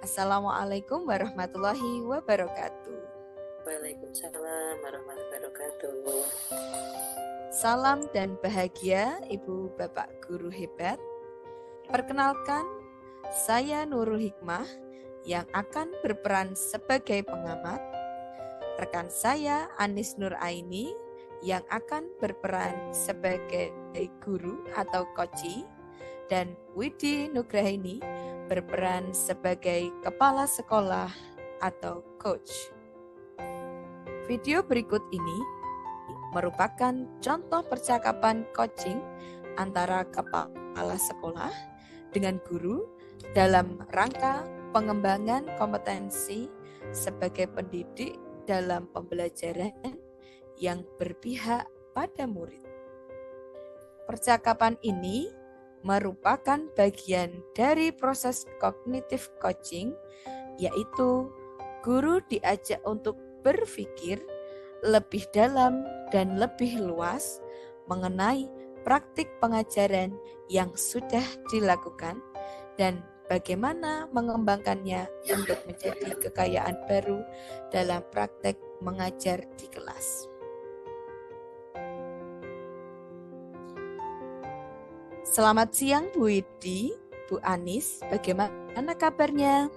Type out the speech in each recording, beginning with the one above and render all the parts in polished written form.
Assalamualaikum warahmatullahi wabarakatuh. Waalaikumsalam warahmatullahi wabarakatuh. Salam dan bahagia Ibu Bapak Guru hebat. Perkenalkan, saya Nurul Hikmah yang akan berperan sebagai pengamat. Rekan saya Anis Nur Aini yang akan berperan sebagai guru atau koci. Dan Widi Nugraini berperan sebagai kepala sekolah atau coach. Video berikut ini merupakan contoh percakapan coaching antara kepala sekolah dengan guru dalam rangka pengembangan kompetensi sebagai pendidik dalam pembelajaran yang berpihak pada murid. Percakapan ini merupakan bagian dari proses cognitive coaching, yaitu guru diajak untuk berpikir lebih dalam dan lebih luas mengenai praktik pengajaran yang sudah dilakukan dan bagaimana mengembangkannya untuk menjadi kekayaan baru dalam praktek mengajar di kelas. Selamat siang Bu Widi, Bu Anis, bagaimana kabarnya?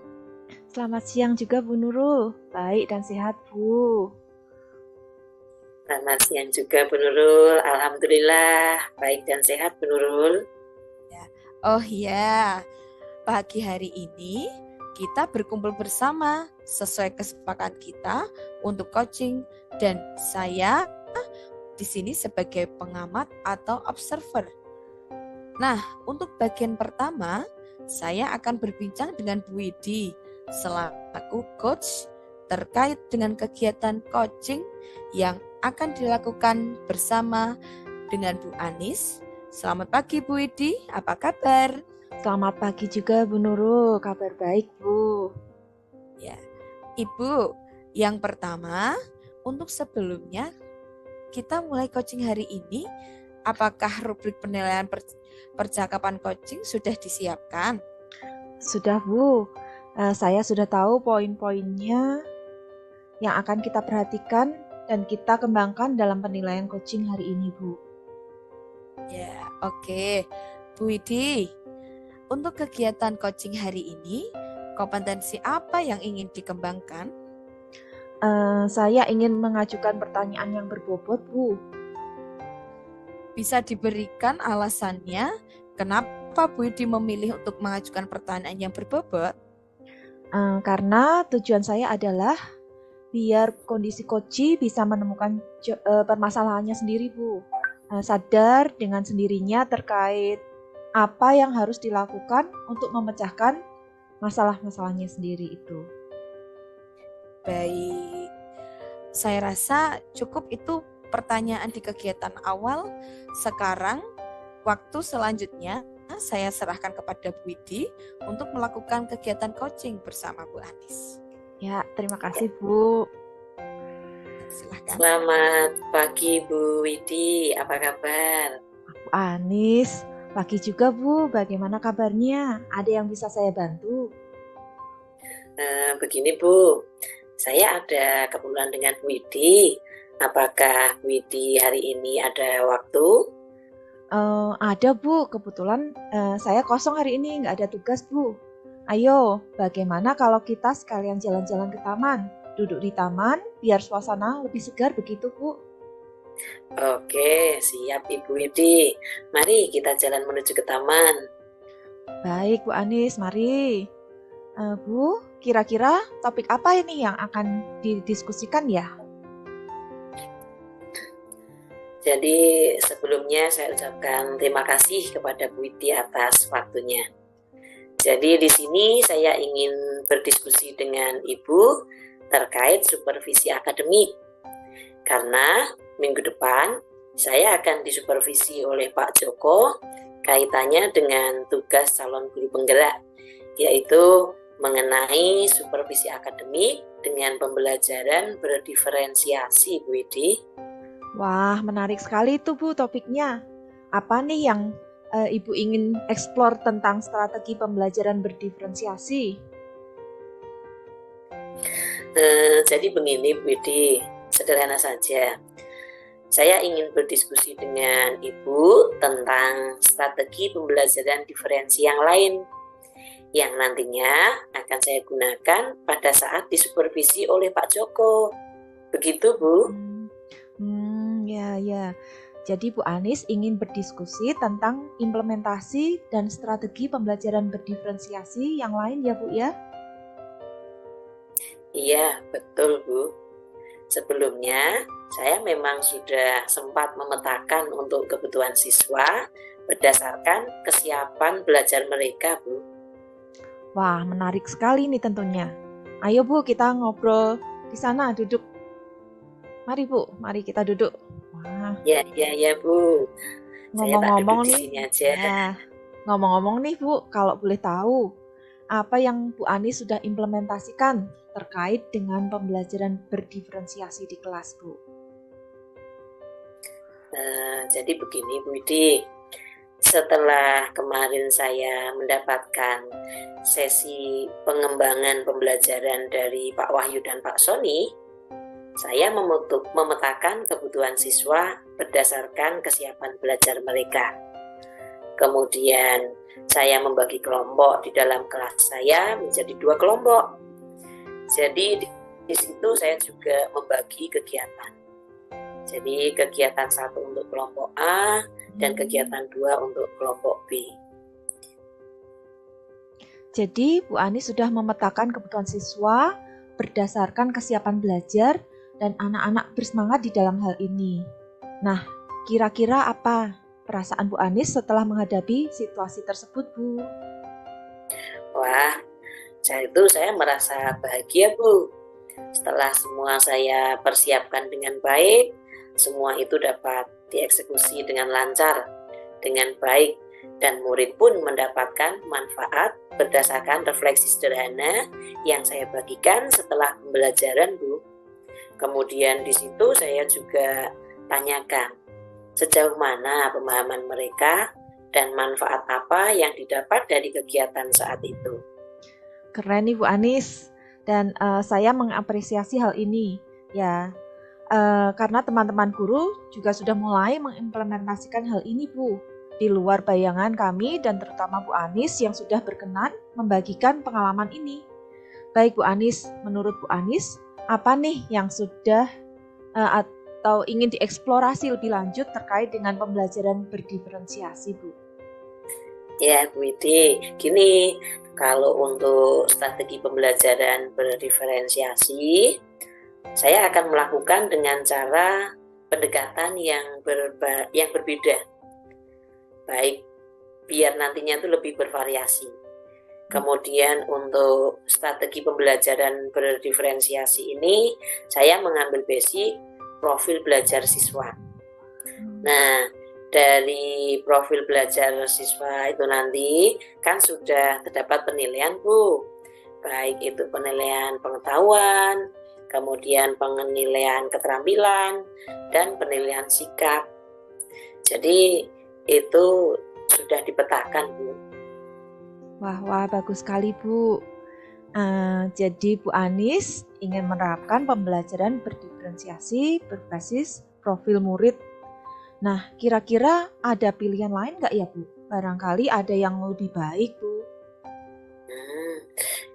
Selamat siang juga Bu Nurul, baik dan sehat Bu. Selamat siang juga Bu Nurul, alhamdulillah baik dan sehat Bu Nurul. Oh iya, pagi hari ini kita berkumpul bersama sesuai kesepakatan kita untuk coaching dan saya di sini sebagai pengamat atau observer. Nah, untuk bagian pertama, saya akan berbincang dengan Bu Widi selaku coach terkait dengan kegiatan coaching yang akan dilakukan bersama dengan Bu Anis. Selamat pagi Bu Widi, apa kabar? Selamat pagi juga Bu Nurul, kabar baik Bu. Ya, Ibu, yang pertama, untuk sebelumnya kita mulai coaching hari ini, apakah rubrik penilaian percakapan coaching sudah disiapkan? Sudah Bu, saya sudah tahu poin-poinnya yang akan kita perhatikan dan kita kembangkan dalam penilaian coaching hari ini Bu. Ya, oke. Bu Widi, untuk kegiatan coaching hari ini, kompetensi apa yang ingin dikembangkan? Saya ingin mengajukan pertanyaan yang berbobot Bu. Bisa diberikan alasannya kenapa Bu Widi memilih untuk mengajukan pertanyaan yang berbobot? Karena tujuan saya adalah biar kondisi coach bisa menemukan permasalahannya sendiri Bu. Sadar dengan sendirinya terkait apa yang harus dilakukan untuk memecahkan masalah-masalahnya sendiri itu. Baik, saya rasa cukup itu pertanyaan di kegiatan awal. Sekarang, waktu selanjutnya saya serahkan kepada Bu Widi untuk melakukan kegiatan coaching bersama Bu Anis. Ya, terima kasih Bu. Silahkan. Selamat pagi Bu Widi, apa kabar? Bu Anis, pagi juga Bu, bagaimana kabarnya? Ada yang bisa saya bantu? Begini Bu, saya ada keperluan dengan Bu Widi. Apakah Bu Widi hari ini ada waktu? Ada Bu, kebetulan saya kosong hari ini, nggak ada tugas Bu. Ayo, bagaimana kalau kita sekalian jalan-jalan ke taman? Duduk di taman, biar suasana lebih segar begitu Bu. Oke, siap Ibu Widi. Mari kita jalan menuju ke taman. Baik Bu Anis, mari. Bu, kira-kira topik apa ini yang akan didiskusikan ya? Jadi sebelumnya saya ucapkan terima kasih kepada Bu Widi atas waktunya. Jadi di sini saya ingin berdiskusi dengan Ibu terkait supervisi akademik. Karena minggu depan saya akan disupervisi oleh Pak Joko kaitannya dengan tugas calon guru penggerak, yaitu mengenai supervisi akademik dengan pembelajaran berdiferensiasi Bu Widi. Wah, menarik sekali itu Bu topiknya. Apa nih yang Ibu ingin eksplor tentang strategi pembelajaran berdiferensiasi? Jadi begini Bu Widi, sederhana saja. Saya ingin berdiskusi dengan Ibu tentang strategi pembelajaran diferensi yang lain yang nantinya akan saya gunakan pada saat disupervisi oleh Pak Joko. Begitu, Bu? Ya. Jadi Bu Anis ingin berdiskusi tentang implementasi dan strategi pembelajaran berdiferensiasi yang lain ya Bu ya? Iya, betul Bu. Sebelumnya, saya memang sudah sempat memetakan untuk kebutuhan siswa berdasarkan kesiapan belajar mereka, Bu. Wah, menarik sekali nih tentunya. Ayo Bu, kita ngobrol di sana, duduk. Mari Bu, mari kita duduk. Wah, Ya, Bu. Saya tak ngomong-ngomong duduk di nih, sini aja. ya, ngomong-ngomong nih Bu, kalau boleh tahu, apa yang Bu Anis sudah implementasikan terkait dengan pembelajaran berdiferensiasi di kelas, Bu? Jadi begini Bu Widi, setelah kemarin saya mendapatkan sesi pengembangan pembelajaran dari Pak Wahyu dan Pak Sony, saya memetakan kebutuhan siswa berdasarkan kesiapan belajar mereka. Kemudian saya membagi kelompok di dalam kelas saya menjadi 2 kelompok. Jadi di situ saya juga membagi kegiatan. Jadi kegiatan 1 untuk kelompok A dan kegiatan 2 untuk kelompok B. Jadi Bu Anis sudah memetakan kebutuhan siswa berdasarkan kesiapan belajar dan anak-anak bersemangat di dalam hal ini. Nah, kira-kira apa perasaan Bu Anis setelah menghadapi situasi tersebut, Bu? Wah, saya merasa bahagia, Bu. Setelah semua saya persiapkan dengan baik, semua itu dapat dieksekusi dengan lancar, dengan baik, dan murid pun mendapatkan manfaat berdasarkan refleksi sederhana yang saya bagikan setelah pembelajaran, Bu. Kemudian di situ saya juga tanyakan sejauh mana pemahaman mereka dan manfaat apa yang didapat dari kegiatan saat itu. Keren nih Bu Anis, dan saya mengapresiasi hal ini ya, karena teman-teman guru juga sudah mulai mengimplementasikan hal ini Bu, di luar bayangan kami dan terutama Bu Anis yang sudah berkenan membagikan pengalaman ini. Baik Bu Anis, menurut Bu Anis, apa nih yang sudah atau ingin dieksplorasi lebih lanjut terkait dengan pembelajaran berdiferensiasi Bu? Ya Bu Widi, gini, kalau untuk strategi pembelajaran berdiferensiasi, saya akan melakukan dengan cara pendekatan yang berbeda. Baik, biar nantinya itu lebih bervariasi. Kemudian untuk strategi pembelajaran berdiferensiasi ini, saya mengambil basic profil belajar siswa. Nah, dari profil belajar siswa itu nanti kan sudah terdapat penilaian Bu, baik itu penilaian pengetahuan, kemudian penilaian keterampilan, dan penilaian sikap. Jadi itu sudah dipetakan Bu. Wah, bagus sekali Bu. Jadi Bu Anis ingin menerapkan pembelajaran berdiferensiasi berbasis profil murid. Nah, kira-kira ada pilihan lain nggak ya Bu? Barangkali ada yang lebih baik Bu.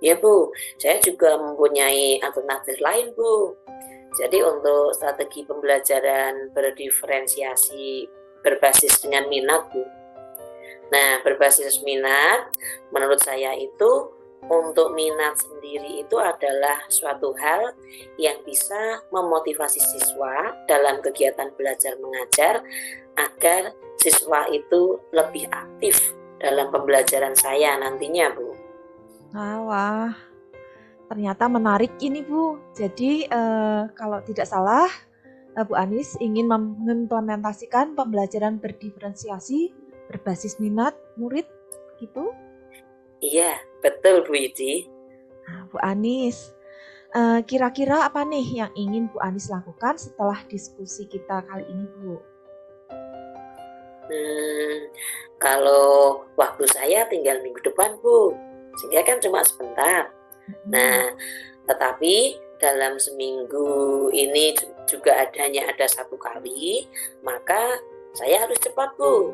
Ya Bu, saya juga mempunyai alternatif lain Bu. Jadi untuk strategi pembelajaran berdiferensiasi berbasis dengan minat Bu. Nah, berbasis minat menurut saya itu untuk minat sendiri itu adalah suatu hal yang bisa memotivasi siswa dalam kegiatan belajar mengajar agar siswa itu lebih aktif dalam pembelajaran saya nantinya Bu. Wah, ternyata menarik ini Bu. Jadi kalau tidak salah Bu Anis ingin mengimplementasikan pembelajaran berdiferensiasi berbasis minat murid gitu? Iya, betul Bu Widi. Nah, Bu Anis, kira-kira apa nih yang ingin Bu Anis lakukan setelah diskusi kita kali ini Bu? Kalau waktu saya tinggal minggu depan Bu, sehingga kan cuma sebentar. Nah, tetapi dalam seminggu ini juga hanya ada 1 kali, maka saya harus cepat, Bu.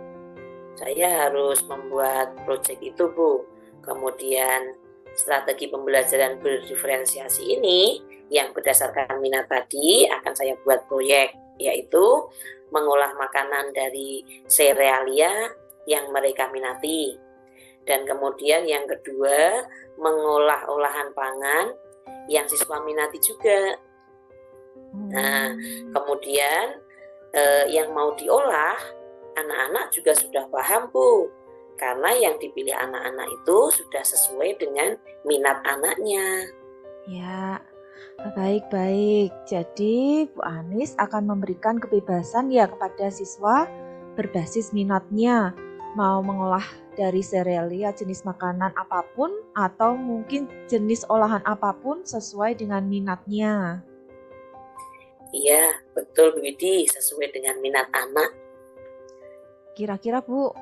Saya harus membuat proyek itu, Bu. Kemudian strategi pembelajaran berdiferensiasi ini yang berdasarkan minat tadi akan saya buat proyek, yaitu mengolah makanan dari serealia yang mereka minati. Dan kemudian yang kedua, mengolah olahan pangan yang siswa minati juga. Nah, kemudian yang mau diolah, anak-anak juga sudah paham, Bu. Karena yang dipilih anak-anak itu sudah sesuai dengan minat anaknya. Ya, baik-baik. Jadi Bu Anis akan memberikan kebebasan ya kepada siswa berbasis minatnya. Mau mengolah dari serealia jenis makanan apapun atau mungkin jenis olahan apapun sesuai dengan minatnya. Iya, betul Bu Widi, sesuai dengan minat anak. Kira-kira Bu,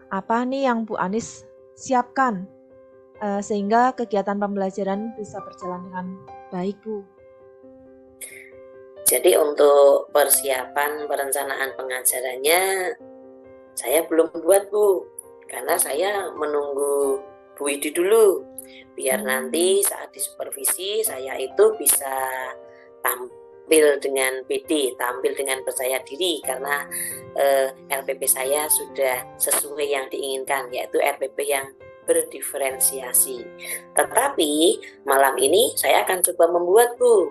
apa nih yang Bu Anis siapkan sehingga kegiatan pembelajaran bisa berjalan dengan baik, Bu? Jadi untuk persiapan perencanaan pengajarannya saya belum buat, Bu. Karena saya menunggu Bu Widi dulu. Biar nanti saat disupervisi saya itu bisa tampil dengan PD, tampil dengan percaya diri karena RPP saya sudah sesuai yang diinginkan, yaitu RPP yang berdiferensiasi. Tetapi malam ini saya akan coba membuat, Bu.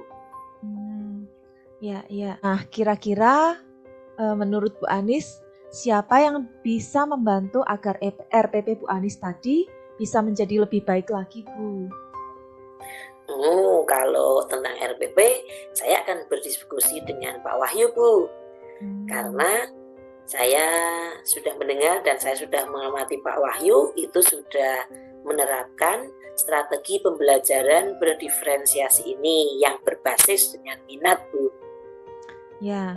Ya. Nah, kira-kira menurut Bu Anis, siapa yang bisa membantu agar RPP Bu Anis tadi bisa menjadi lebih baik lagi, Bu? Kalau tentang RPP, saya akan berdiskusi dengan Pak Wahyu, Bu. Karena saya sudah mendengar dan saya sudah mengamati Pak Wahyu itu sudah menerapkan strategi pembelajaran berdiferensiasi ini yang berbasis dengan minat, Bu. Ya,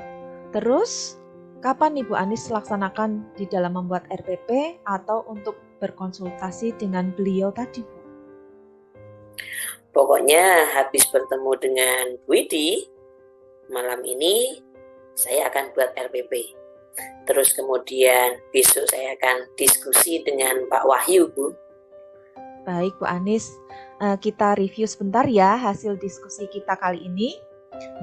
terus kapan nih Bu Anis laksanakan di dalam membuat RPP atau untuk berkonsultasi dengan beliau tadi, Bu? Pokoknya habis bertemu dengan Bu Widi, malam ini saya akan buat RPP. Terus kemudian besok saya akan diskusi dengan Pak Wahyu, Bu. Baik Bu Anis, kita review sebentar ya hasil diskusi kita kali ini.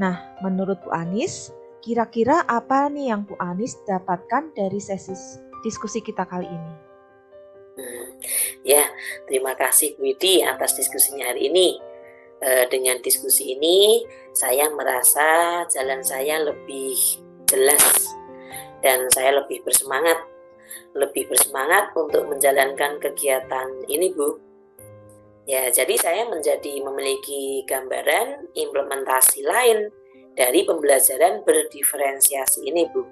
Nah, menurut Bu Anis, kira-kira apa nih yang Bu Anis dapatkan dari sesi diskusi kita kali ini? Ya, terima kasih Bu Widi atas diskusinya hari ini. Dengan diskusi ini, saya merasa jalan saya lebih jelas dan saya lebih bersemangat untuk menjalankan kegiatan ini, Bu. Ya, jadi saya memiliki gambaran implementasi lain dari pembelajaran berdiferensiasi ini, Bu.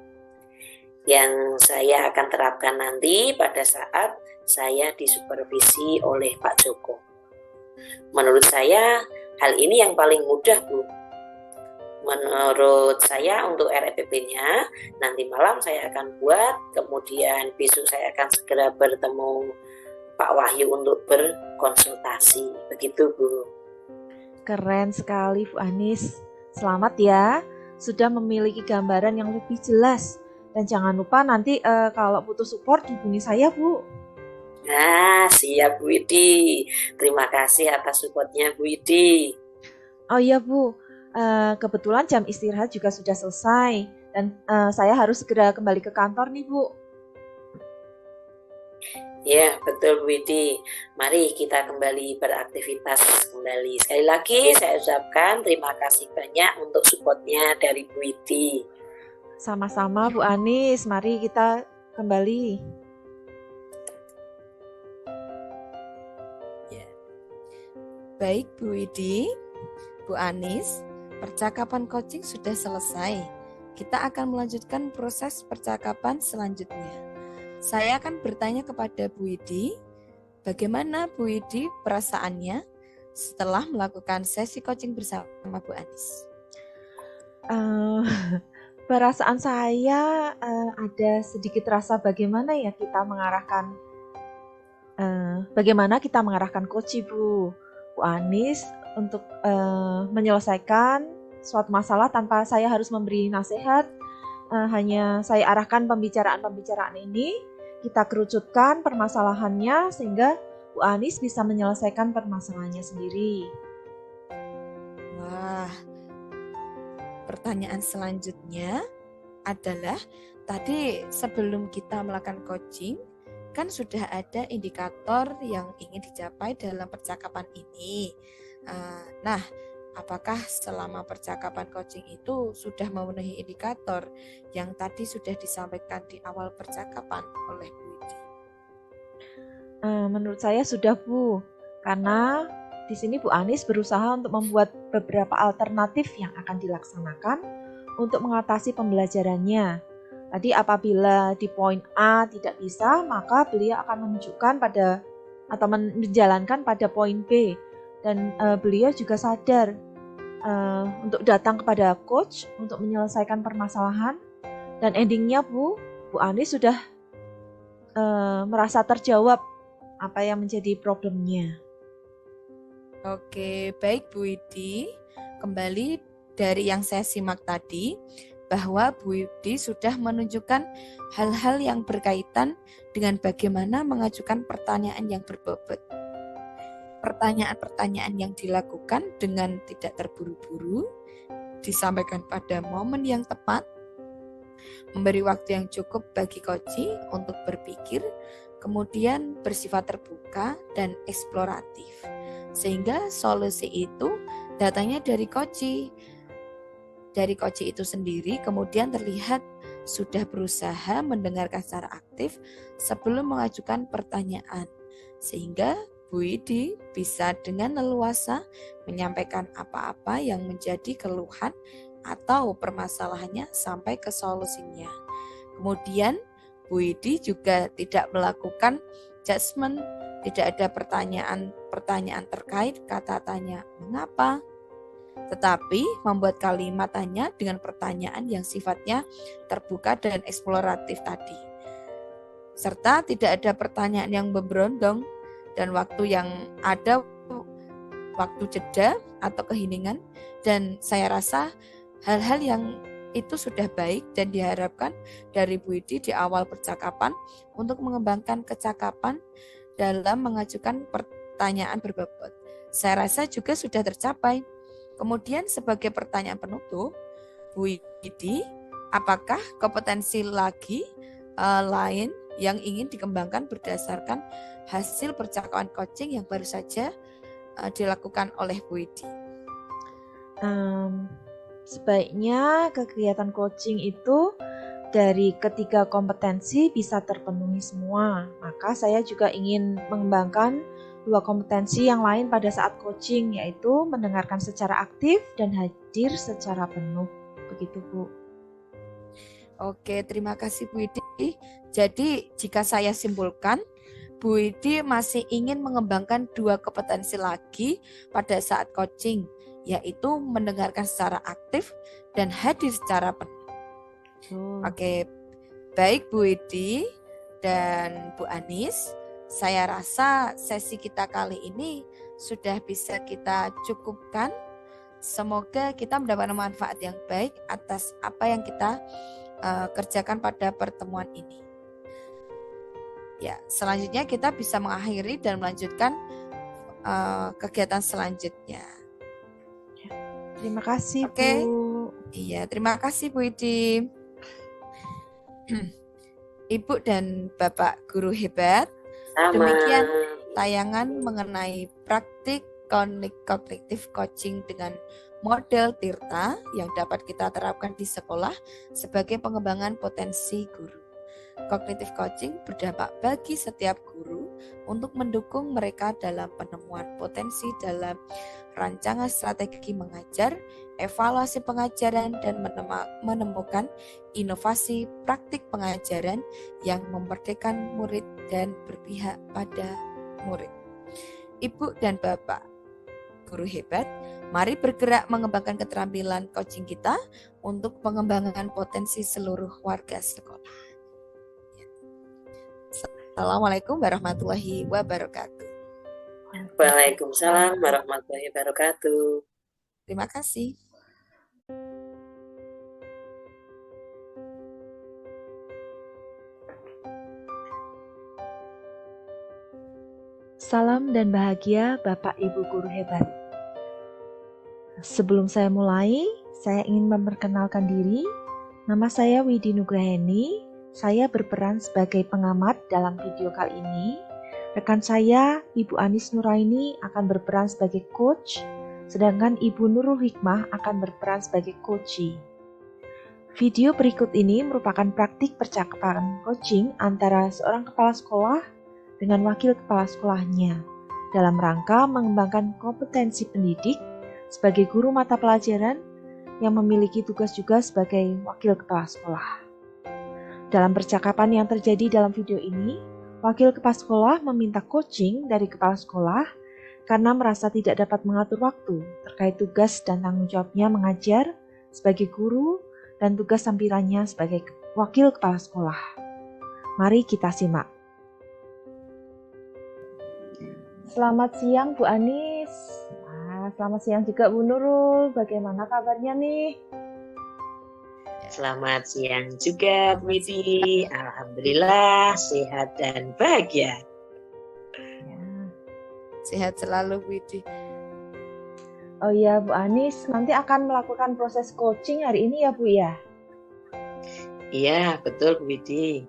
Yang saya akan terapkan nanti pada saat saya disupervisi oleh Pak Joko. Menurut saya, hal ini yang paling mudah, Bu. Menurut saya untuk RPP-nya, nanti malam saya akan buat, kemudian besok saya akan segera bertemu Pak Wahyu untuk berkonsultasi. Begitu, Bu. Keren sekali, Bu Anis. Selamat ya, sudah memiliki gambaran yang lebih jelas. Dan jangan lupa nanti kalau butuh support hubungi saya, Bu. Nah, siap Bu Widi. Terima kasih atas supportnya Bu Widi. Oh iya, Bu. Kebetulan jam istirahat juga sudah selesai. Dan saya harus segera kembali ke kantor nih, Bu. Ya, betul Bu Widi. Mari kita kembali beraktivitas kembali. Sekali lagi saya ucapkan terima kasih banyak untuk supportnya dari Bu Widi. Sama-sama Bu Anis, mari kita kembali. Ya. Baik Bu Widi, Bu Anis, percakapan coaching sudah selesai. Kita akan melanjutkan proses percakapan selanjutnya. Saya akan bertanya kepada Bu Widi, bagaimana Bu Widi perasaannya setelah melakukan sesi coaching bersama Bu Anis? Perasaan saya ada sedikit rasa bagaimana kita mengarahkan coach Bu Anis untuk menyelesaikan suatu masalah tanpa saya harus memberi nasihat. Hanya saya arahkan pembicaraan ini, kita kerucutkan permasalahannya sehingga Bu Anis bisa menyelesaikan permasalahannya sendiri. Wah, pertanyaan selanjutnya adalah tadi sebelum kita melakukan coaching kan sudah ada indikator yang ingin dicapai dalam percakapan ini. Nah, apakah selama percakapan coaching itu sudah memenuhi indikator yang tadi sudah disampaikan di awal percakapan oleh Bu Widi? Menurut saya sudah, Bu, karena di sini Bu Anis berusaha untuk membuat beberapa alternatif yang akan dilaksanakan untuk mengatasi pembelajarannya. Tadi apabila di poin A tidak bisa, maka beliau akan menunjukkan pada atau menjalankan pada poin B. Dan beliau juga sadar untuk datang kepada coach untuk menyelesaikan permasalahan. Dan endingnya Bu Anis sudah merasa terjawab apa yang menjadi problemnya. Oke, baik Bu Widi. Kembali dari yang saya simak tadi, bahwa Bu Widi sudah menunjukkan hal-hal yang berkaitan dengan bagaimana mengajukan pertanyaan yang berbobot. Pertanyaan-pertanyaan yang dilakukan dengan tidak terburu-buru, disampaikan pada momen yang tepat, memberi waktu yang cukup bagi coach untuk berpikir, kemudian bersifat terbuka dan eksploratif. Sehingga solusi itu datangnya dari coach. Dari coach itu sendiri kemudian terlihat sudah berusaha mendengarkan secara aktif sebelum mengajukan pertanyaan. Sehingga Bu Widi bisa dengan leluasa menyampaikan apa-apa yang menjadi keluhan atau permasalahannya sampai ke solusinya. Kemudian Bu Widi juga tidak melakukan judgement, tidak ada pertanyaan terkait kata tanya mengapa, tetapi membuat kalimat tanya dengan pertanyaan yang sifatnya terbuka dan eksploratif tadi. Serta tidak ada pertanyaan yang memberondong dan waktu yang ada waktu jeda atau keheningan, dan saya rasa hal-hal yang itu sudah baik dan diharapkan dari Bu Widi di awal percakapan untuk mengembangkan kecakapan dalam mengajukan pertanyaan berbobot. Saya rasa juga sudah tercapai. Kemudian sebagai pertanyaan penutup, Bu Widi, apakah kompetensi lagi lain yang ingin dikembangkan berdasarkan hasil percakapan coaching yang baru saja dilakukan oleh Bu Widi? Sebaiknya kegiatan coaching itu dari ketiga kompetensi bisa terpenuhi semua. Maka saya juga ingin mengembangkan 2 kompetensi yang lain pada saat coaching, yaitu mendengarkan secara aktif dan hadir secara penuh. Begitu, Bu. Oke, terima kasih Bu Widi. Jadi jika saya simpulkan, Bu Widi masih ingin mengembangkan 2 kompetensi lagi pada saat coaching, yaitu mendengarkan secara aktif dan hadir secara penuh. Oke, baik Bu Widi dan Bu Anis, saya rasa sesi kita kali ini sudah bisa kita cukupkan. Semoga kita mendapatkan manfaat yang baik atas apa yang kita kerjakan pada pertemuan ini. Ya, selanjutnya kita bisa mengakhiri dan melanjutkan kegiatan selanjutnya. Terima kasih, Oke. Bu. Iya, terima kasih Bu Widi. Ibu dan Bapak guru hebat. Demikian tayangan mengenai praktik kognitif coaching dengan model Tirta yang dapat kita terapkan di sekolah sebagai pengembangan potensi guru. Cognitive coaching berdampak bagi setiap guru untuk mendukung mereka dalam penemuan potensi dalam rancangan strategi mengajar, evaluasi pengajaran, dan menemukan inovasi praktik pengajaran yang memerdekakan murid dan berpihak pada murid. Ibu dan Bapak guru hebat, mari bergerak mengembangkan keterampilan coaching kita untuk pengembangan potensi seluruh warga sekolah. Assalamualaikum warahmatullahi wabarakatuh. Waalaikumsalam warahmatullahi wabarakatuh. Terima kasih. Salam dan bahagia Bapak Ibu Guru hebat. Sebelum saya mulai, saya ingin memperkenalkan diri. Nama saya Widi Nugraheni. Saya berperan sebagai pengamat dalam video kali ini. Rekan saya, Ibu Anis Nuraini, akan berperan sebagai coach, sedangkan Ibu Nurul Hikmah akan berperan sebagai coachee. Video berikut ini merupakan praktik percakapan coaching antara seorang kepala sekolah dengan wakil kepala sekolahnya dalam rangka mengembangkan kompetensi pendidik sebagai guru mata pelajaran yang memiliki tugas juga sebagai wakil kepala sekolah. Dalam percakapan yang terjadi dalam video ini, wakil kepala sekolah meminta coaching dari kepala sekolah karena merasa tidak dapat mengatur waktu terkait tugas dan tanggung jawabnya mengajar sebagai guru dan tugas sampirannya sebagai wakil kepala sekolah. Mari kita simak. Selamat siang Bu Anis. Selamat siang juga Bu Nurul. Bagaimana kabarnya nih? Selamat siang juga Bu Widi. Alhamdulillah sehat dan bahagia. Ya. Sehat selalu, Bu Widi. Oh iya Bu Anis, nanti akan melakukan proses coaching hari ini ya Bu ya? Iya betul Bu Widi.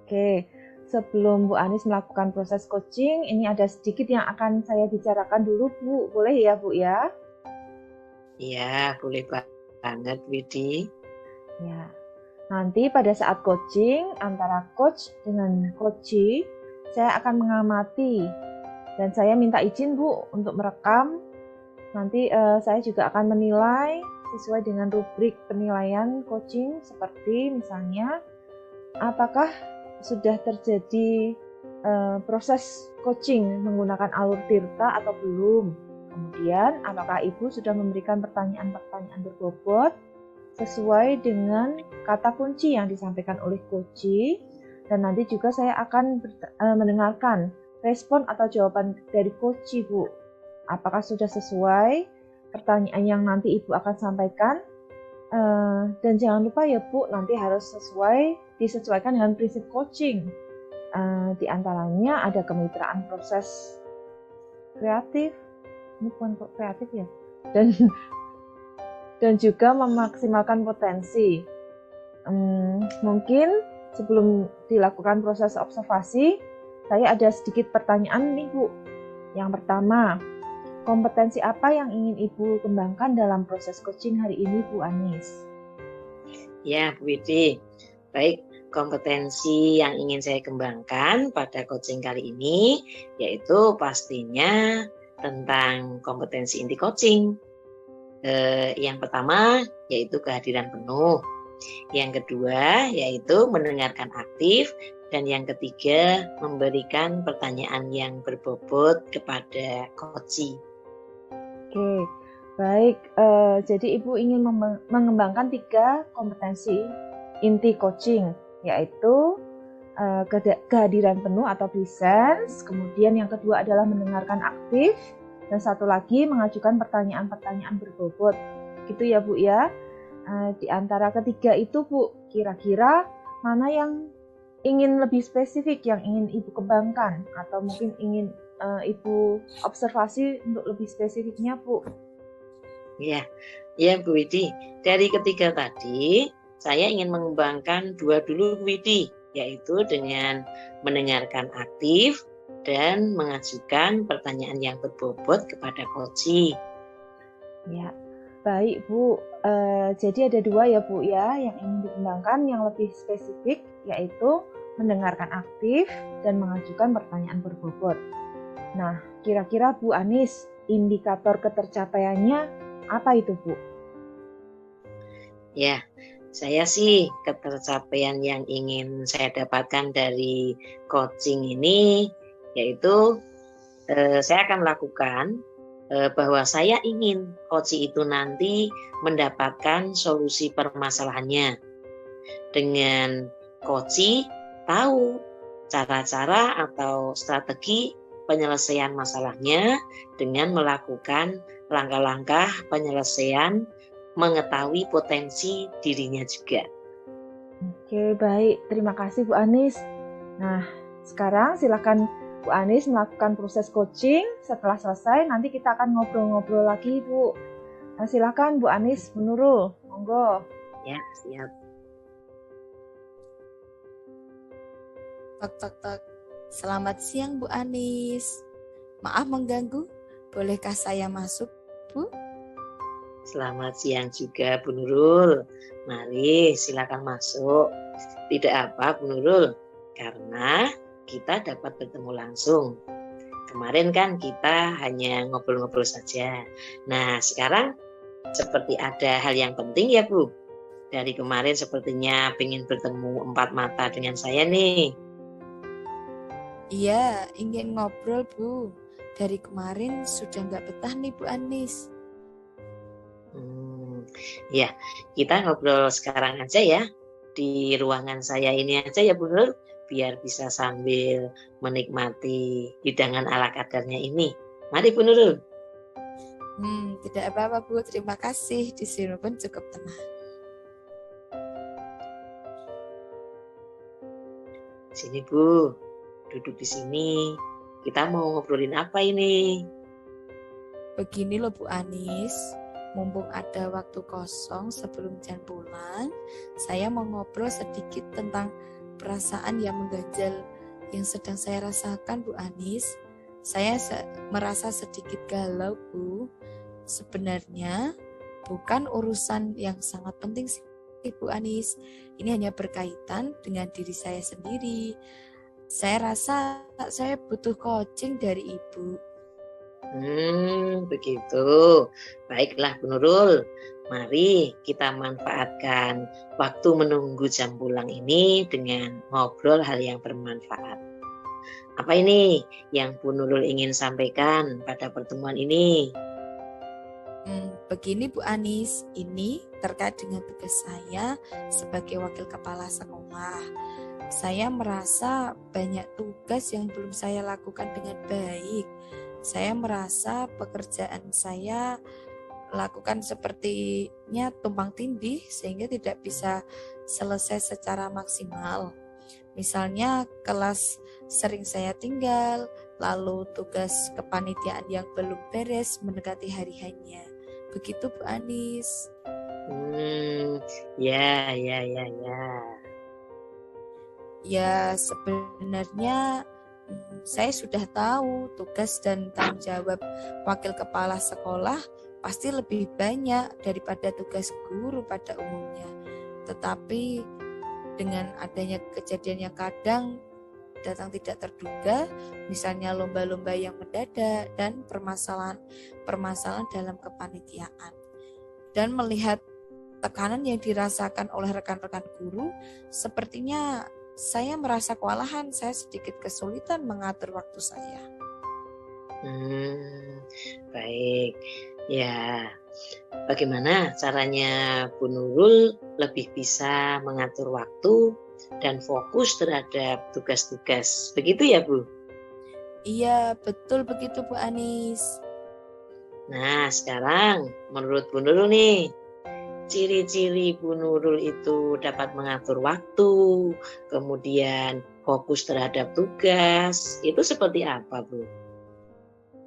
Oke. Sebelum Bu Anis melakukan proses coaching, ini ada sedikit yang akan saya bicarakan dulu Bu. Boleh ya Bu ya? Iya boleh banget Widi. Ya. Nanti pada saat coaching antara coach dengan coachee, saya akan mengamati dan saya minta izin Bu untuk merekam. Nanti saya juga akan menilai sesuai dengan rubrik penilaian coaching seperti misalnya apakah sudah terjadi proses coaching menggunakan alur tirta atau belum. Kemudian, apakah Ibu sudah memberikan pertanyaan-pertanyaan berbobot sesuai dengan kata kunci yang disampaikan oleh coachee. Dan nanti juga saya akan mendengarkan respon atau jawaban dari coachee, Bu. Apakah sudah sesuai pertanyaan yang nanti Ibu akan sampaikan? Dan jangan lupa ya Bu, nanti harus disesuaikan dengan prinsip coaching. Di antaranya ada kemitraan proses kreatif, ini bukan kreatif ya, dan juga memaksimalkan potensi. Mungkin sebelum dilakukan proses observasi, saya ada sedikit pertanyaan nih Bu. Yang pertama, kompetensi apa yang ingin Ibu kembangkan dalam proses coaching hari ini, Bu Anis? Ya, Bu Widi. Baik, kompetensi yang ingin saya kembangkan pada coaching kali ini yaitu pastinya tentang kompetensi inti coaching. Yang pertama yaitu kehadiran penuh. Yang kedua yaitu mendengarkan aktif. Dan yang ketiga memberikan pertanyaan yang berbobot kepada coachee. Oke, baik. Jadi Ibu ingin mengembangkan 3 kompetensi inti coaching, yaitu kehadiran penuh atau presence, kemudian yang kedua adalah mendengarkan aktif, dan satu lagi mengajukan pertanyaan-pertanyaan berbobot. Gitu ya Bu ya. Di antara ketiga itu Bu, kira-kira mana yang ingin lebih spesifik yang ingin Ibu kembangkan atau mungkin ingin Ibu observasi untuk lebih spesifiknya Bu? Ya Bu Widi. Dari ketiga tadi, saya ingin mengembangkan 2 dulu Bu Widi, yaitu dengan mendengarkan aktif dan mengajukan pertanyaan yang berbobot kepada coachee. Ya, baik Bu. Jadi ada 2 ya Bu ya yang ingin dikembangkan yang lebih spesifik, yaitu mendengarkan aktif dan mengajukan pertanyaan berbobot. Nah, kira-kira Bu Anis, indikator ketercapaiannya apa itu Bu? Ya, saya sih ketercapaian yang ingin saya dapatkan dari coaching ini yaitu saya akan lakukan bahwa saya ingin coachee itu nanti mendapatkan solusi permasalahannya. Dengan coachee tahu cara-cara atau strategi penyelesaian masalahnya dengan melakukan langkah-langkah penyelesaian, mengetahui potensi dirinya juga. Oke, baik. Terima kasih Bu Anis. Nah, sekarang silakan Bu Anis melakukan proses coaching. Setelah selesai, nanti kita akan ngobrol-ngobrol lagi, Bu. Nah, silakan Bu Anis, Bu Nurul. Monggo. Ya, siap. Tok tok tok. Selamat siang Bu Anis. Maaf mengganggu. Bolehkah saya masuk, Bu? Selamat siang juga Bu Nurul. Mari silakan masuk. Tidak apa Bu Nurul, karena kita dapat bertemu langsung. Kemarin kan kita hanya ngobrol-ngobrol saja. Nah, sekarang seperti ada hal yang penting ya Bu. Dari kemarin sepertinya ingin bertemu empat mata dengan saya nih. Iya, ingin ngobrol Bu. Dari kemarin sudah nggak betah nih Bu Anis. Ya, kita ngobrol sekarang aja ya. Di ruangan saya ini aja ya Bu Nurul, biar bisa sambil menikmati hidangan ala kadarnya ini. Mari Bu Nurul. Tidak apa-apa Bu, terima kasih. Di sini pun cukup tenang. Sini Bu, duduk di sini. Kita mau ngobrolin apa ini? Begini loh Bu Anis, mumpung ada waktu kosong sebelum jam pulang, saya mau ngobrol sedikit tentang perasaan yang mengganjal yang sedang saya rasakan Bu Anis. Saya merasa sedikit galau Bu. Sebenarnya bukan urusan yang sangat penting sih Bu Anis. Ini hanya berkaitan dengan diri saya sendiri. Saya rasa saya butuh coaching dari Ibu. Begitu. Baiklah Bu Nurul, mari kita manfaatkan waktu menunggu jam pulang ini dengan ngobrol hal yang bermanfaat. Apa ini yang Bu Nurul ingin sampaikan pada pertemuan ini? Begini Bu Anis, ini terkait dengan tugas saya sebagai wakil kepala sekolah. Saya merasa banyak tugas yang belum saya lakukan dengan baik. Saya merasa pekerjaan saya lakukan sepertinya tumpang tindih sehingga tidak bisa selesai secara maksimal. Misalnya kelas sering saya tinggal, lalu tugas kepanitiaan yang belum beres mendekati hari hanya. Begitu Bu Anis. Ya. Ya sebenarnya saya sudah tahu tugas dan tanggung jawab wakil kepala sekolah pasti lebih banyak daripada tugas guru pada umumnya. Tetapi dengan adanya kejadian yang kadang datang tidak terduga, misalnya lomba-lomba yang mendadak dan permasalahan dalam kepanitiaan. Dan melihat tekanan yang dirasakan oleh rekan-rekan guru, sepertinya saya merasa kewalahan, saya sedikit kesulitan mengatur waktu saya. Baik, ya. Bagaimana caranya Bu Nurul lebih bisa mengatur waktu dan fokus terhadap tugas-tugas? Begitu ya Bu? Iya, betul begitu Bu Anis. Nah, sekarang menurut Bu Nurul nih, ciri-ciri Bu Nurul itu dapat mengatur waktu, kemudian fokus terhadap tugas, itu seperti apa Bu?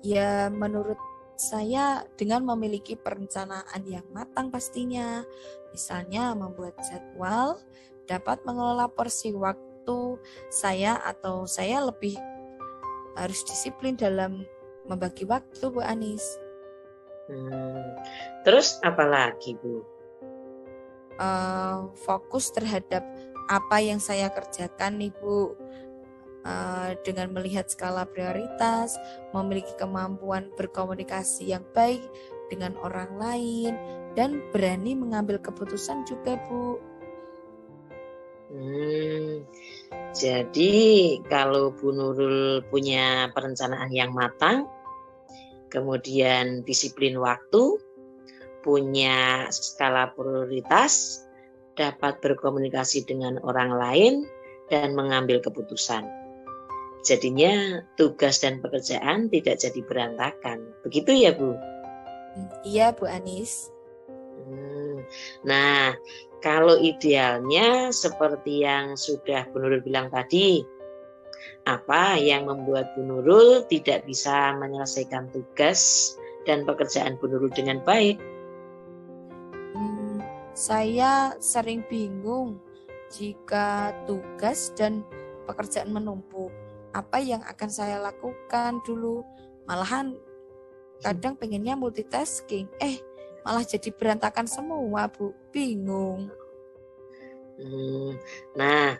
Ya, menurut saya dengan memiliki perencanaan yang matang pastinya. Misalnya membuat jadwal, dapat mengelola porsi waktu saya atau saya lebih harus disiplin dalam membagi waktu Bu Anis. Terus apa lagi Bu? Fokus terhadap apa yang saya kerjakan nih Bu. Dengan melihat skala prioritas, memiliki kemampuan berkomunikasi yang baik dengan orang lain, dan berani mengambil keputusan juga Bu. Jadi kalau Bu Nurul punya perencanaan yang matang, kemudian disiplin waktu, punya skala prioritas, dapat berkomunikasi dengan orang lain, dan mengambil keputusan. Jadinya tugas dan pekerjaan tidak jadi berantakan. Begitu ya, Bu? Iya, Bu Anis. Nah, kalau idealnya seperti yang sudah Bu Nurul bilang tadi, apa yang membuat Bu Nurul tidak bisa menyelesaikan tugas dan pekerjaan Bu Nurul dengan baik? Saya sering bingung jika tugas dan pekerjaan menumpuk. Apa yang akan saya lakukan dulu? Malahan kadang pengennya multitasking. Malah jadi berantakan semua, Bu. Bingung. Nah,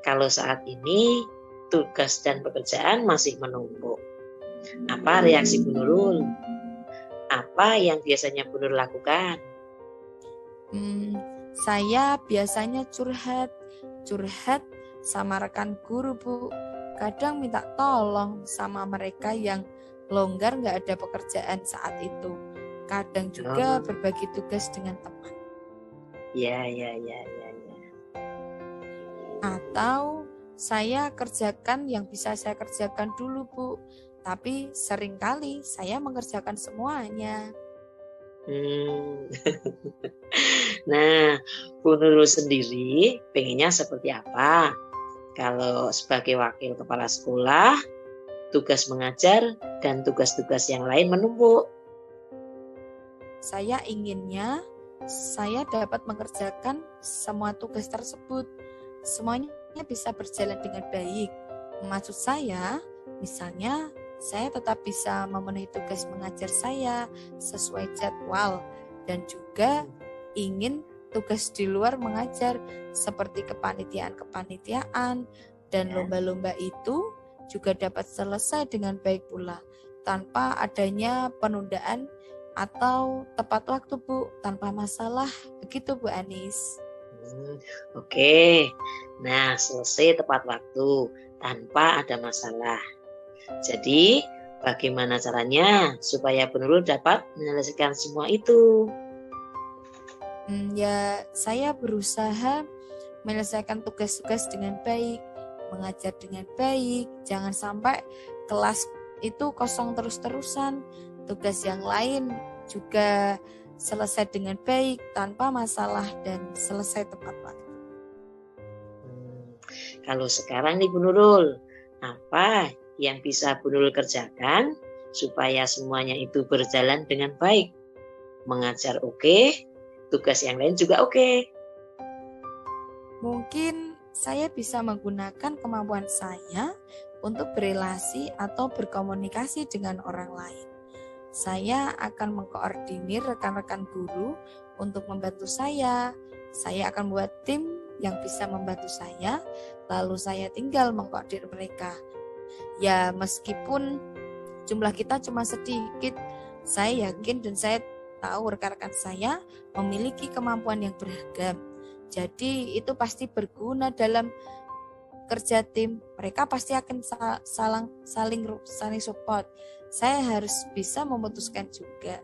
kalau saat ini tugas dan pekerjaan masih menumpuk, apa reaksi Bu Nurul? Apa yang biasanya Bu Nurul lakukan? Saya biasanya curhat sama rekan guru, Bu. Kadang minta tolong sama mereka yang longgar nggak ada pekerjaan saat itu. Kadang juga berbagi tugas dengan teman. Ya. Atau saya kerjakan yang bisa saya kerjakan dulu, Bu. Tapi seringkali saya mengerjakan semuanya. Nah, Bu Nurul sendiri pengennya seperti apa? Kalau sebagai wakil kepala sekolah, tugas mengajar dan tugas-tugas yang lain menumpuk. Saya inginnya saya dapat mengerjakan semua tugas tersebut. Semuanya bisa berjalan dengan baik. Maksud saya, misalnya saya tetap bisa memenuhi tugas mengajar saya sesuai jadwal dan juga ingin tugas di luar mengajar seperti kepanitiaan dan lomba-lomba itu juga dapat selesai dengan baik pula tanpa adanya penundaan atau tepat waktu, Bu, tanpa masalah. Begitu, Bu Anis. Oke. Nah, selesai tepat waktu tanpa ada masalah. Jadi, bagaimana caranya supaya Bu Nurul dapat menyelesaikan semua itu? Saya berusaha menyelesaikan tugas-tugas dengan baik, mengajar dengan baik, jangan sampai kelas itu kosong terus-terusan. Tugas yang lain juga selesai dengan baik tanpa masalah dan selesai tepat waktu. Kalau sekarang nih Bu Nurul, apa yang bisa Bu Nurul kerjakan supaya semuanya itu berjalan dengan baik? Mengajar oke, tugas yang lain juga oke. Mungkin saya bisa menggunakan kemampuan saya untuk berelasi atau berkomunikasi dengan orang lain. Saya akan mengkoordinir rekan-rekan guru untuk membantu saya. Saya akan buat tim yang bisa membantu saya, lalu saya tinggal mengkoordinir mereka. Ya, meskipun jumlah kita cuma sedikit, saya yakin dan saya tahu rekan-rekan saya memiliki kemampuan yang beragam. Jadi itu pasti berguna dalam kerja tim. Mereka pasti akan saling support. Saya harus bisa memutuskan juga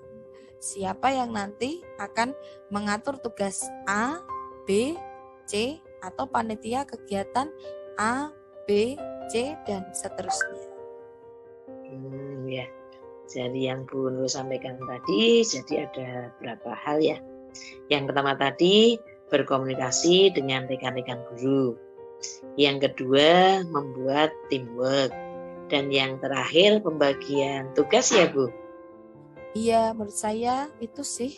siapa yang nanti akan mengatur tugas A, B, C atau panitia kegiatan A, B, C dan seterusnya. Ya. Jadi yang Bu Nurul sampaikan tadi, jadi ada berapa hal ya. Yang pertama tadi berkomunikasi dengan rekan-rekan guru. Yang kedua membuat teamwork. Dan yang terakhir pembagian tugas ya Bu? Iya, menurut saya itu sih.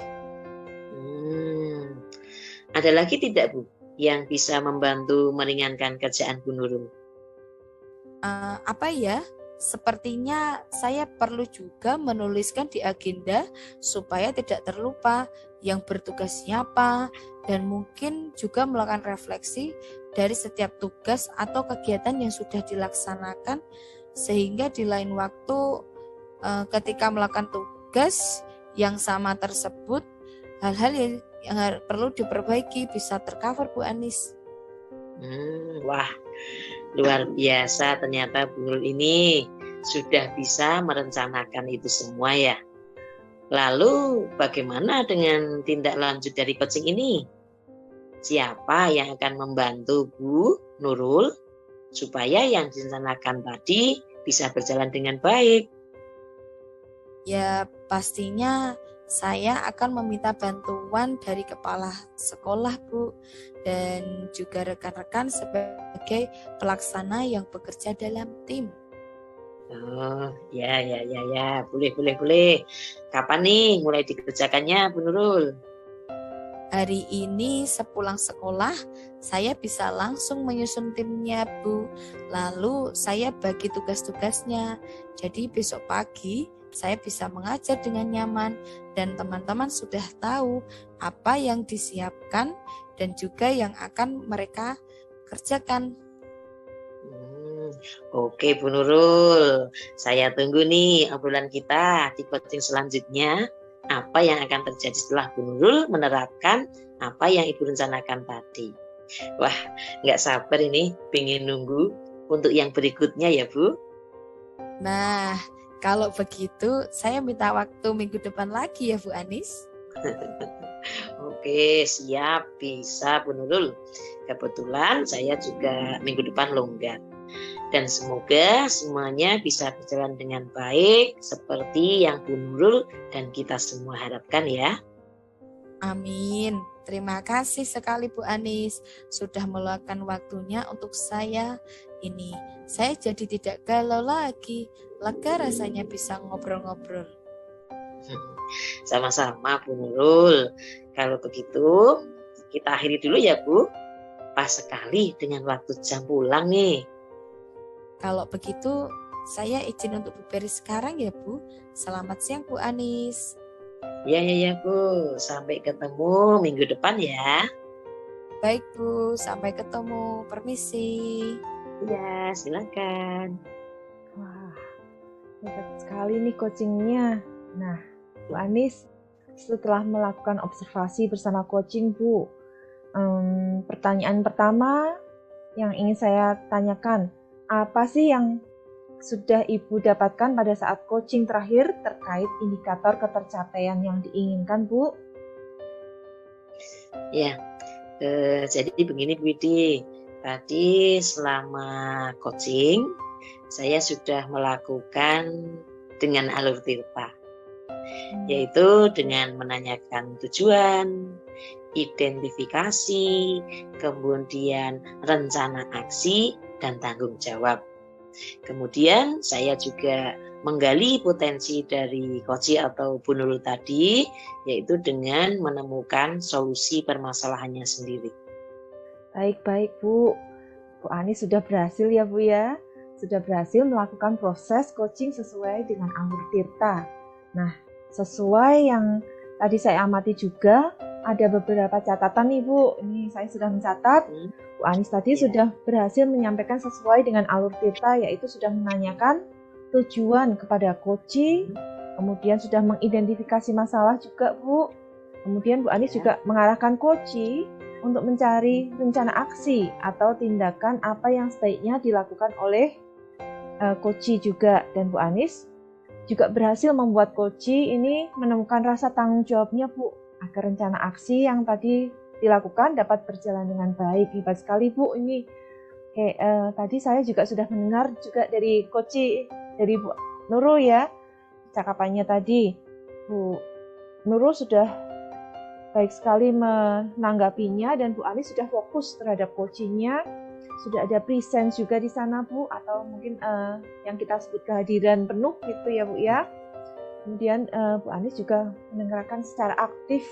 Ada lagi tidak Bu yang bisa membantu meringankan kerjaan Bu Nurul? Apa ya? Sepertinya saya perlu juga menuliskan di agenda supaya tidak terlupa yang bertugas siapa dan mungkin juga melakukan refleksi dari setiap tugas atau kegiatan yang sudah dilaksanakan sehingga di lain waktu ketika melakukan tugas yang sama tersebut hal-hal yang perlu diperbaiki bisa tercover, Bu Anis. Wah, luar biasa ternyata Bu Nurul ini sudah bisa merencanakan itu semua ya. Lalu bagaimana dengan tindak lanjut dari coaching ini? Siapa yang akan membantu Bu Nurul supaya yang direncanakan tadi bisa berjalan dengan baik? Ya, pastinya saya akan meminta bantuan dari kepala sekolah, Bu, dan juga rekan-rekan sebagai pelaksana yang bekerja dalam tim. Oh, ya. Boleh. Kapan nih mulai dikerjakannya, Bu Nurul? Hari ini sepulang sekolah, saya bisa langsung menyusun timnya, Bu. Lalu saya bagi tugas-tugasnya. Jadi besok pagi saya bisa mengajar dengan nyaman dan teman-teman sudah tahu apa yang disiapkan dan juga yang akan mereka kerjakan. Oke Bu Nurul, saya tunggu nih obrolan kita di coaching selanjutnya. Apa yang akan terjadi setelah Bu Nurul menerapkan apa yang Ibu rencanakan tadi. Wah, nggak sabar ini, pengen nunggu untuk yang berikutnya ya Bu. Nah, kalau begitu saya minta waktu minggu depan lagi ya Bu Anis. Oke, siap, bisa Bu Nurul. Kebetulan saya juga minggu depan longgar. Dan semoga semuanya bisa berjalan dengan baik seperti yang Bu Nurul dan kita semua harapkan ya. Amin. Terima kasih sekali Bu Anis sudah meluangkan waktunya untuk saya ini. Saya jadi tidak galau lagi. Lega rasanya bisa ngobrol-ngobrol. Sama-sama Bu Nurul. Kalau begitu kita akhiri dulu ya Bu. Pas sekali dengan waktu jam pulang nih. Kalau begitu, saya izin untuk beberes sekarang ya Bu. Selamat siang Bu Anis. Ya Bu. Sampai ketemu minggu depan ya. Baik Bu, sampai ketemu. Permisi. Ya, silakan. Wah, hebat sekali nih coachingnya. Nah, Bu Anis, setelah melakukan observasi bersama coaching Bu, pertanyaan pertama yang ingin saya tanyakan, apa sih yang sudah Ibu dapatkan pada saat coaching terakhir terkait indikator ketercapaian yang diinginkan, Bu? Ya, jadi begini Bu Widi. Tadi selama coaching, saya sudah melakukan dengan alur tirta, yaitu dengan menanyakan tujuan, identifikasi, kemudian rencana aksi, dan tanggung jawab. Kemudian saya juga menggali potensi dari Koci atau Bu Nurul tadi, yaitu dengan menemukan solusi permasalahannya sendiri. Baik Bu. Bu Anis sudah berhasil ya Bu ya. Sudah berhasil melakukan proses coaching sesuai dengan alur tirta. Nah, sesuai yang tadi saya amati juga, ada beberapa catatan nih Bu. Ini saya sudah mencatat. Bu Anis tadi sudah berhasil menyampaikan sesuai dengan alur tirta, yaitu sudah menanyakan tujuan kepada coaching, kemudian sudah mengidentifikasi masalah juga Bu. Kemudian Bu Anis juga mengarahkan coaching untuk mencari rencana aksi atau tindakan apa yang sebaiknya dilakukan oleh coaching juga. Dan Bu Anis juga berhasil membuat coaching ini menemukan rasa tanggung jawabnya Bu, agar rencana aksi yang tadi dilakukan dapat berjalan dengan baik. Hebat sekali Bu ini. Tadi saya juga sudah mendengar juga dari coaching, dari Bu Nurul ya, cakapannya tadi. Bu Nurul sudah baik sekali menanggapinya dan Bu Anis sudah fokus terhadap coachingnya. Sudah ada present juga di sana Bu, atau mungkin yang kita sebut kehadiran penuh gitu ya Bu ya. Kemudian Bu Anis juga mendengarkan secara aktif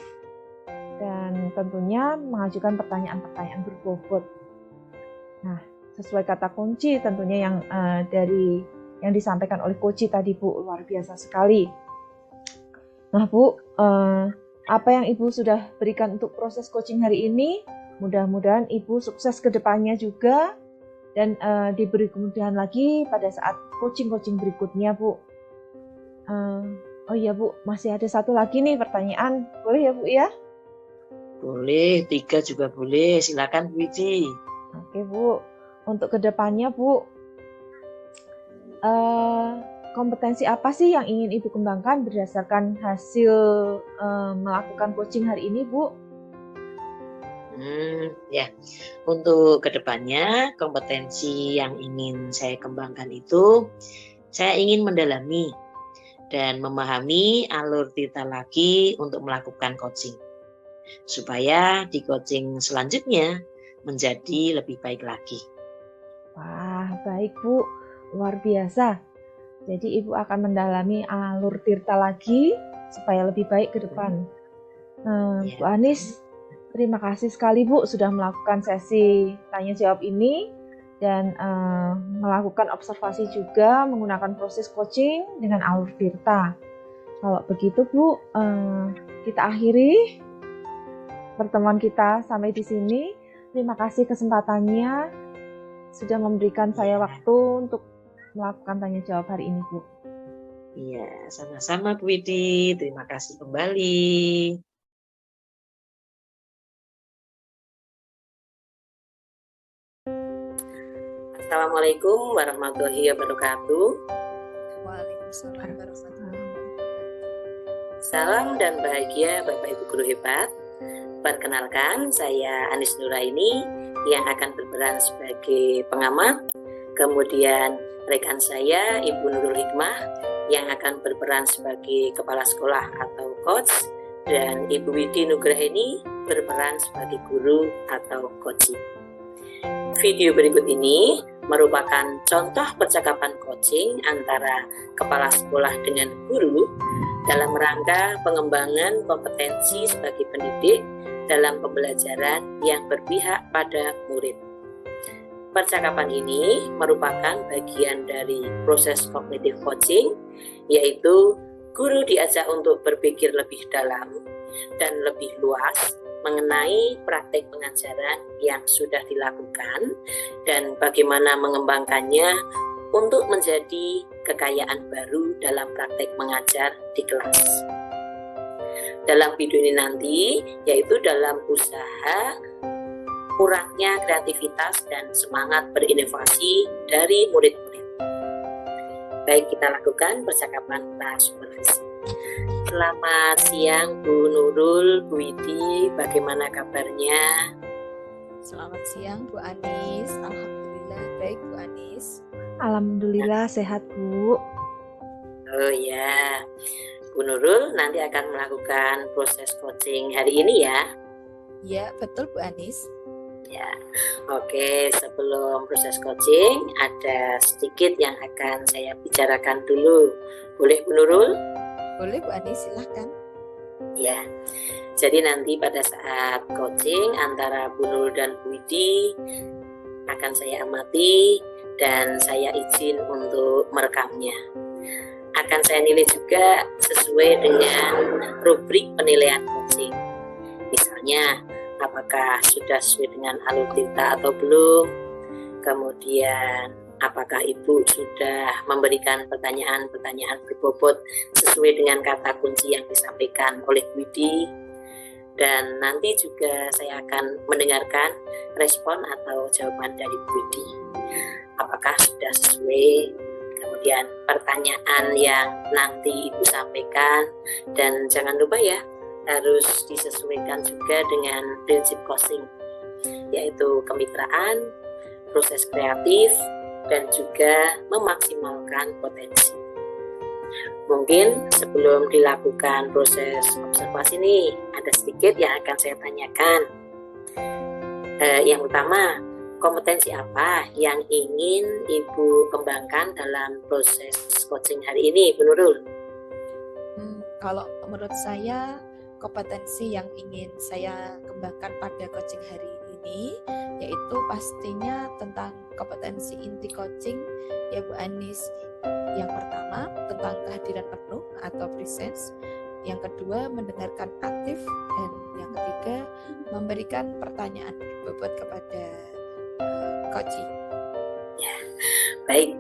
dan tentunya mengajukan pertanyaan-pertanyaan berbobot. Nah, sesuai kata kunci tentunya yang dari yang disampaikan oleh coach tadi Bu, luar biasa sekali. Nah Bu, apa yang Ibu sudah berikan untuk proses coaching hari ini, mudah-mudahan Ibu sukses ke depannya juga dan diberi kemudahan lagi pada saat coaching-coaching berikutnya Bu. Oh iya Bu, masih ada satu lagi nih pertanyaan, boleh ya Bu ya? Boleh, 3 juga boleh, silakan Bu Widi. Oke Bu, untuk kedepannya Bu, kompetensi apa sih yang ingin Ibu kembangkan berdasarkan hasil melakukan coaching hari ini Bu? Ya, untuk kedepannya kompetensi yang ingin saya kembangkan itu, saya ingin mendalami dan memahami alur Tirta lagi untuk melakukan coaching, supaya di coaching selanjutnya menjadi lebih baik lagi. Wah, baik Bu, luar biasa. Jadi Ibu akan mendalami alur Tirta lagi supaya lebih baik ke depan. Ya. Bu Anis, terima kasih sekali Bu sudah melakukan sesi tanya jawab ini dan melakukan observasi juga menggunakan proses coaching dengan alur Tirta. Kalau begitu Bu, kita akhiri pertemuan kita sampai di sini. Terima kasih kesempatannya sudah memberikan saya waktu untuk melakukan tanya jawab hari ini Bu. Iya, sama-sama Bu Widi. Terima kasih kembali. Assalamualaikum warahmatullahi wabarakatuh. Waalaikumsalam warahmatullahi wabarakatuh. Salam dan bahagia Bapak Ibu guru hebat. Perkenalkan, saya Anis Nuraini yang akan berperan sebagai pengamat. Kemudian rekan saya Ibu Nurul Hikmah yang akan berperan sebagai kepala sekolah atau coach, dan Ibu Widi Nugraheni berperan sebagai guru atau coaching. Video berikut ini merupakan contoh percakapan coaching antara kepala sekolah dengan guru dalam rangka pengembangan kompetensi sebagai pendidik dalam pembelajaran yang berpihak pada murid. Percakapan ini merupakan bagian dari proses cognitive coaching, yaitu guru diajak untuk berpikir lebih dalam dan lebih luas mengenai praktek pengajaran yang sudah dilakukan dan bagaimana mengembangkannya untuk menjadi kekayaan baru dalam praktek mengajar di kelas. Dalam video ini nanti, yaitu dalam usaha kurangnya kreativitas dan semangat berinovasi dari murid-murid. Baik, kita lakukan percakapan supervisi. Selamat siang Bu Nurul, Bu Widi, bagaimana kabarnya? Selamat siang Bu Anis. Alhamdulillah baik Bu Anis. Alhamdulillah sehat Bu. Oh ya, Bu Nurul nanti akan melakukan proses coaching hari ini ya? Ya, betul Bu Anis. Ya, oke. Sebelum proses coaching, ada sedikit yang akan saya bicarakan dulu. Boleh Bu Nurul? Boleh Bu Anis, silahkan. Ya, jadi nanti pada saat coaching antara Bu Nurul dan Bu Widi akan saya amati dan saya izin untuk merekamnya. Akan saya nilai juga sesuai dengan rubrik penilaian coaching. Misalnya, apakah sudah sesuai dengan alur Tirta atau belum? Kemudian, apakah Ibu sudah memberikan pertanyaan-pertanyaan berbobot sesuai dengan kata kunci yang disampaikan oleh Widi? Dan nanti juga saya akan mendengarkan respon atau jawaban dari Widi. Apakah sudah sesuai? Kemudian pertanyaan yang nanti Ibu sampaikan, dan jangan lupa ya, harus disesuaikan juga dengan prinsip coaching, yaitu kemitraan, proses kreatif, dan juga memaksimalkan potensi. Mungkin sebelum dilakukan proses observasi ini, ada sedikit yang akan saya tanyakan. Yang utama, kompetensi apa yang ingin Ibu kembangkan dalam proses coaching hari ini, Bu Nurul? Kalau menurut saya, kompetensi yang ingin saya kembangkan pada coaching hari ini yaitu pastinya tentang kompetensi inti coaching ya Bu Anis. Yang pertama tentang kehadiran penuh atau presence, yang kedua mendengarkan aktif, dan yang ketiga memberikan pertanyaan berbobot kepada coaching. Ya, baik.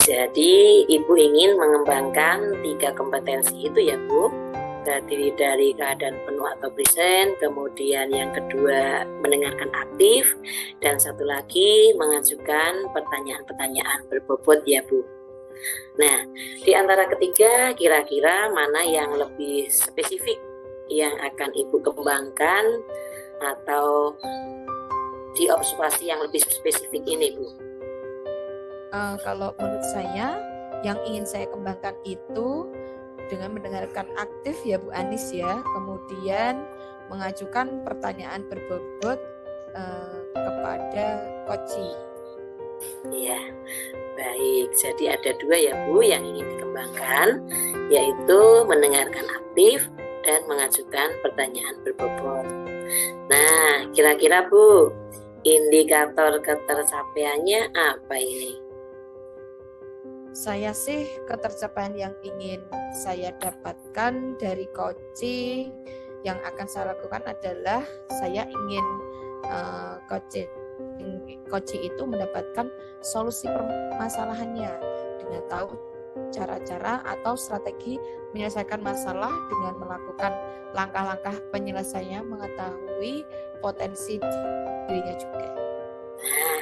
Jadi Ibu ingin mengembangkan 3 kompetensi itu ya Bu, terdiri dari keadaan penuh atau present, kemudian yang kedua mendengarkan aktif, dan satu lagi mengajukan pertanyaan-pertanyaan berbobot ya Bu. Nah, di antara ketiga kira-kira mana yang lebih spesifik yang akan Ibu kembangkan atau di observasi yang lebih spesifik ini, Bu? Kalau menurut saya, yang ingin saya kembangkan itu dengan mendengarkan aktif ya Bu Anis ya, kemudian mengajukan pertanyaan berbobot kepada Koci. Ya, baik. Jadi ada dua ya Bu yang ingin dikembangkan, yaitu mendengarkan aktif dan mengajukan pertanyaan berbobot. Nah, kira-kira Bu, indikator ketercapaiannya apa ini? Saya sih ketercapaian yang ingin saya dapatkan dari Koci yang akan saya lakukan adalah saya ingin Koci itu mendapatkan solusi permasalahannya dengan tahu cara-cara atau strategi menyelesaikan masalah dengan melakukan langkah-langkah penyelesaiannya, mengetahui potensi dirinya juga. Nah,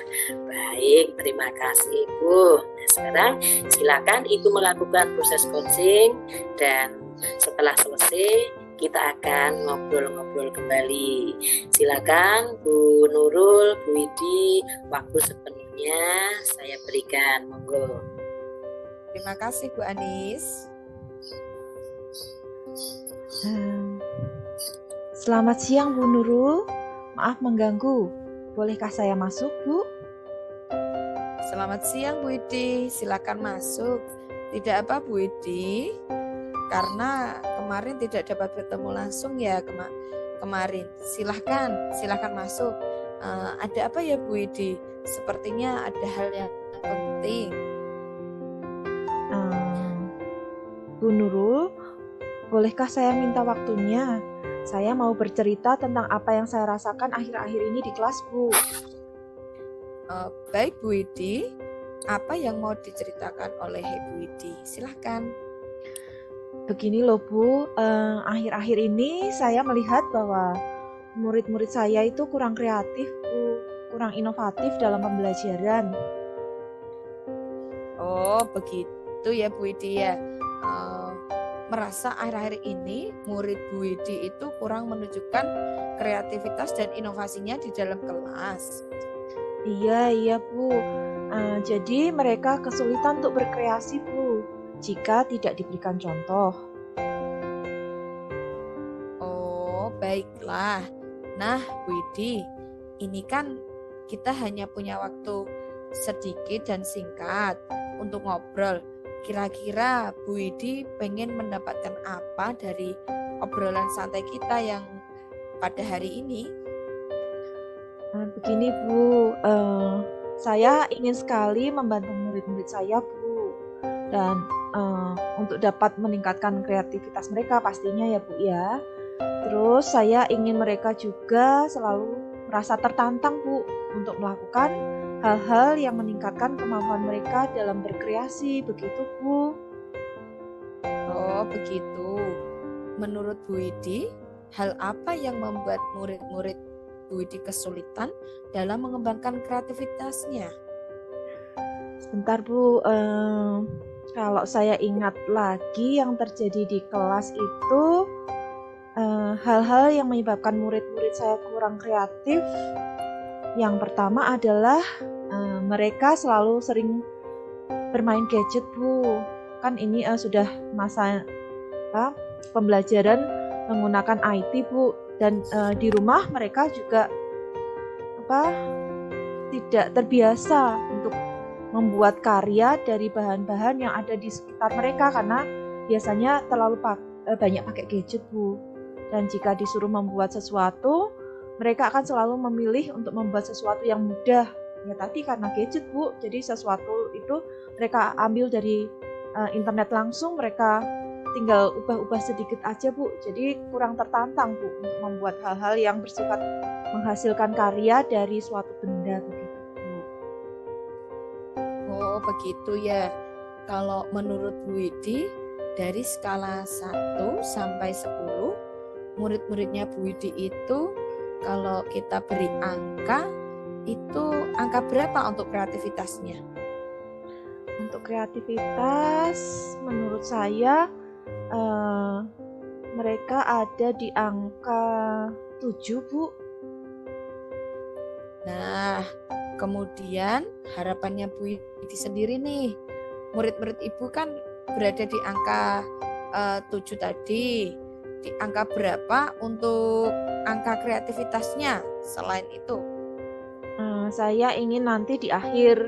baik, terima kasih Ibu. Nah, sekarang silakan Ibu melakukan proses coaching dan setelah selesai kita akan ngobrol-ngobrol kembali. Silakan Bu Nurul, Bu Widi, waktu sepenuhnya saya berikan, monggo. Terima kasih Bu Anis. Selamat siang Bu Nurul, maaf mengganggu. Bolehkah saya masuk, Bu? Selamat siang Bu Widi, silakan masuk. Tidak apa Bu Widi, karena kemarin tidak dapat bertemu langsung ya kemarin. Silahkan masuk. Ada apa ya Bu Widi? Sepertinya ada hal yang penting. Bu Nurul, bolehkah saya minta waktunya? Saya mau bercerita tentang apa yang saya rasakan akhir-akhir ini di kelas, Bu. Baik Bu Widi, apa yang mau diceritakan oleh Bu Widi? Silahkan. Begini loh Bu, akhir-akhir ini saya melihat bahwa murid-murid saya itu kurang kreatif, Bu, kurang inovatif dalam pembelajaran. Oh begitu ya Bu Widi ya. Merasa akhir-akhir ini murid Bu Widi itu kurang menunjukkan kreativitas dan inovasinya di dalam kelas. Iya Bu. Jadi mereka kesulitan untuk berkreasi Bu, jika tidak diberikan contoh. Oh baiklah. Nah Bu Widi, ini kan kita hanya punya waktu sedikit dan singkat untuk ngobrol. Kira-kira Bu Widi pengen mendapatkan apa dari obrolan santai kita yang pada hari ini? Begini Bu, saya ingin sekali membantu murid-murid saya Bu, dan untuk dapat meningkatkan kreativitas mereka pastinya ya Bu ya. Terus saya ingin mereka juga selalu merasa tertantang Bu untuk melakukan hal-hal yang meningkatkan kemampuan mereka dalam berkreasi, begitu Bu. Oh begitu. Menurut Bu Widi, hal apa yang membuat murid-murid Bu Widi kesulitan dalam mengembangkan kreativitasnya? Sebentar Bu, kalau saya ingat lagi yang terjadi di kelas itu, hal-hal yang menyebabkan murid-murid saya kurang kreatif, yang pertama adalah mereka selalu sering bermain gadget Bu. Kan ini sudah masa pembelajaran menggunakan IT Bu, dan di rumah mereka juga tidak terbiasa untuk membuat karya dari bahan-bahan yang ada di sekitar mereka karena biasanya terlalu banyak pakai gadget Bu. Dan jika disuruh membuat sesuatu, mereka akan selalu memilih untuk membuat sesuatu yang mudah. Ya tadi karena gadget Bu, jadi sesuatu itu mereka ambil dari internet langsung, mereka tinggal ubah-ubah sedikit aja Bu. Jadi kurang tertantang Bu untuk membuat hal-hal yang bersifat menghasilkan karya dari suatu benda begitu Bu. Oh begitu ya. Kalau menurut Bu Widi, dari skala 1 sampai 10, murid-muridnya Bu Widi itu kalau kita beri angka, itu angka berapa untuk kreativitasnya? Untuk kreativitas, menurut saya mereka ada di angka 7 Bu. Nah, kemudian harapannya Bu Widi sendiri nih, murid-murid Ibu kan berada di angka 7 tadi. Di angka berapa untuk angka kreativitasnya selain itu? Saya ingin nanti di akhir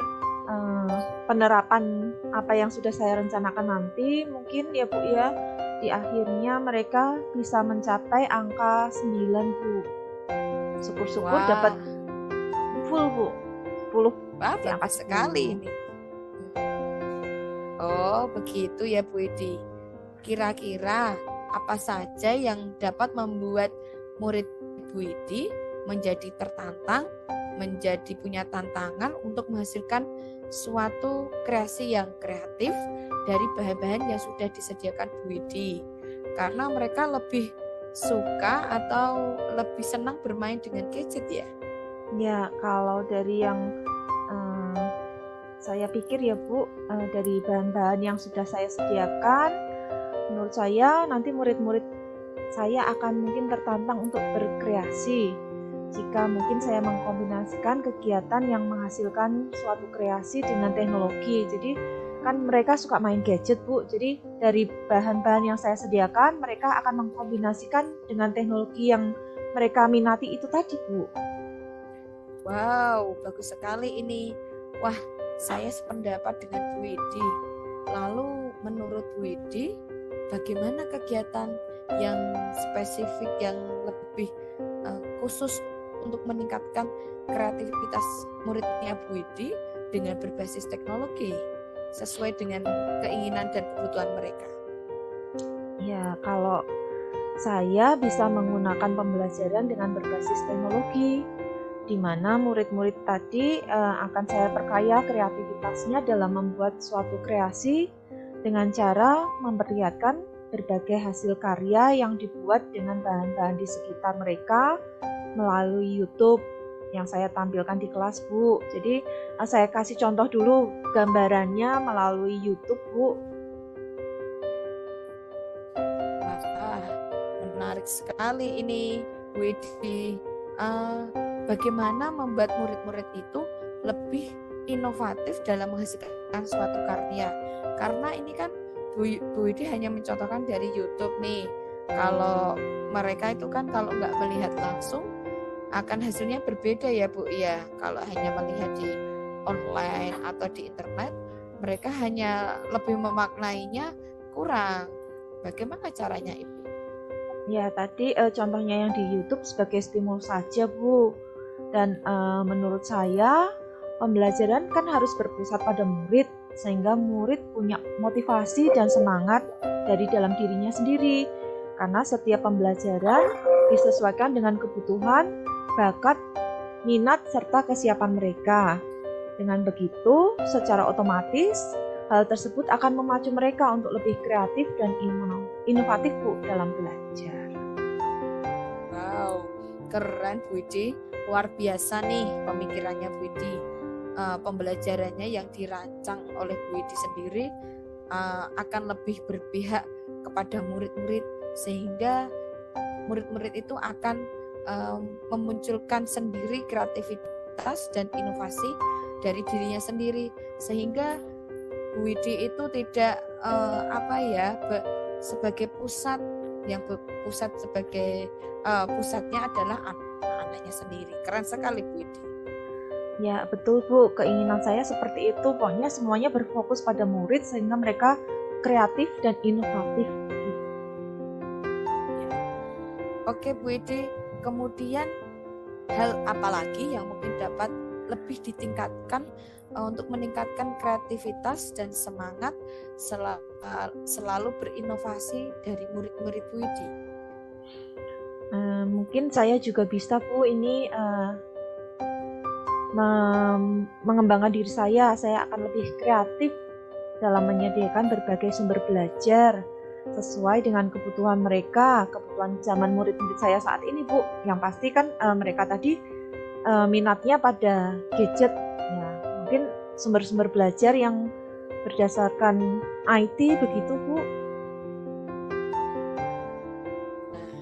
penerapan apa yang sudah saya rencanakan nanti, mungkin ya Bu ya, di akhirnya mereka bisa mencapai angka 9 Bu. Syukur-syukur dapat full Bu, 10 Wah, di angka bagus sekali 10. ini. Oh, begitu ya Bu Widi. Kira-kira apa saja yang dapat membuat murid Bu Widi menjadi tertantang, menjadi punya tantangan untuk menghasilkan suatu kreasi yang kreatif dari bahan-bahan yang sudah disediakan Bu Widi? Karena mereka lebih suka atau lebih senang bermain dengan gadget ya? Ya, kalau dari yang saya pikir ya Bu, dari bahan-bahan yang sudah saya sediakan, menurut saya nanti murid-murid saya akan mungkin tertantang untuk berkreasi jika mungkin saya mengkombinasikan kegiatan yang menghasilkan suatu kreasi dengan teknologi. Jadi kan mereka suka main gadget Bu, jadi dari bahan-bahan yang saya sediakan mereka akan mengkombinasikan dengan teknologi yang mereka minati itu tadi Bu. Wow, bagus sekali ini. Wah, saya sependapat dengan Bu Widi. Lalu menurut Bu Widi, bagaimana kegiatan yang spesifik, yang lebih khusus untuk meningkatkan kreativitas muridnya Bu Widi dengan berbasis teknologi sesuai dengan keinginan dan kebutuhan mereka? Ya, kalau saya bisa menggunakan pembelajaran dengan berbasis teknologi, di mana murid-murid tadi akan saya perkaya kreativitasnya dalam membuat suatu kreasi dengan cara memperlihatkan berbagai hasil karya yang dibuat dengan bahan-bahan di sekitar mereka melalui YouTube yang saya tampilkan di kelas Bu. Jadi saya kasih contoh dulu gambarannya melalui YouTube Bu. Wah, menarik sekali ini Bu Widi. Bagaimana membuat murid-murid itu lebih inovatif dalam menghasilkan suatu karya? Karena ini kan Bu Widi hanya mencontohkan dari YouTube nih. Kalau mereka itu kan kalau nggak melihat langsung akan hasilnya berbeda ya Bu ya. Kalau hanya melihat di online atau di internet, mereka hanya lebih memaknainya kurang. Bagaimana caranya Ibu? Ya tadi contohnya yang di YouTube sebagai stimulus saja Bu. Dan menurut saya pembelajaran kan harus berpusat pada murid sehingga murid punya motivasi dan semangat dari dalam dirinya sendiri. Karena setiap pembelajaran disesuaikan dengan kebutuhan, bakat, minat, serta kesiapan mereka. Dengan begitu, secara otomatis hal tersebut akan memacu mereka untuk lebih kreatif dan inovatif Bu dalam belajar. Wow, keren Bu Widi. Luar biasa nih pemikirannya Bu Widi. Pembelajarannya yang dirancang oleh Bu Widi sendiri akan lebih berpihak kepada murid-murid sehingga murid-murid itu akan memunculkan sendiri kreativitas dan inovasi dari dirinya sendiri sehingga Bu Widi itu tidak sebagai pusat yang pusat sebagai pusatnya adalah anak-anaknya sendiri. Keren sekali Bu Widi. Ya betul Bu, keinginan saya seperti itu. Pokoknya semuanya berfokus pada murid sehingga mereka kreatif dan inovatif. Ya. Oke Bu Widi, kemudian hal apa lagi yang mungkin dapat lebih ditingkatkan untuk meningkatkan kreativitas dan semangat selalu berinovasi dari murid-murid Bu Widi? Mungkin saya juga bisa Bu ini mengembangkan diri saya akan lebih kreatif dalam menyediakan berbagai sumber belajar sesuai dengan kebutuhan mereka, kebutuhan zaman murid-murid saya saat ini Bu. Yang pasti kan mereka tadi minatnya pada gadget, ya mungkin sumber-sumber belajar yang berdasarkan IT begitu Bu. Nah,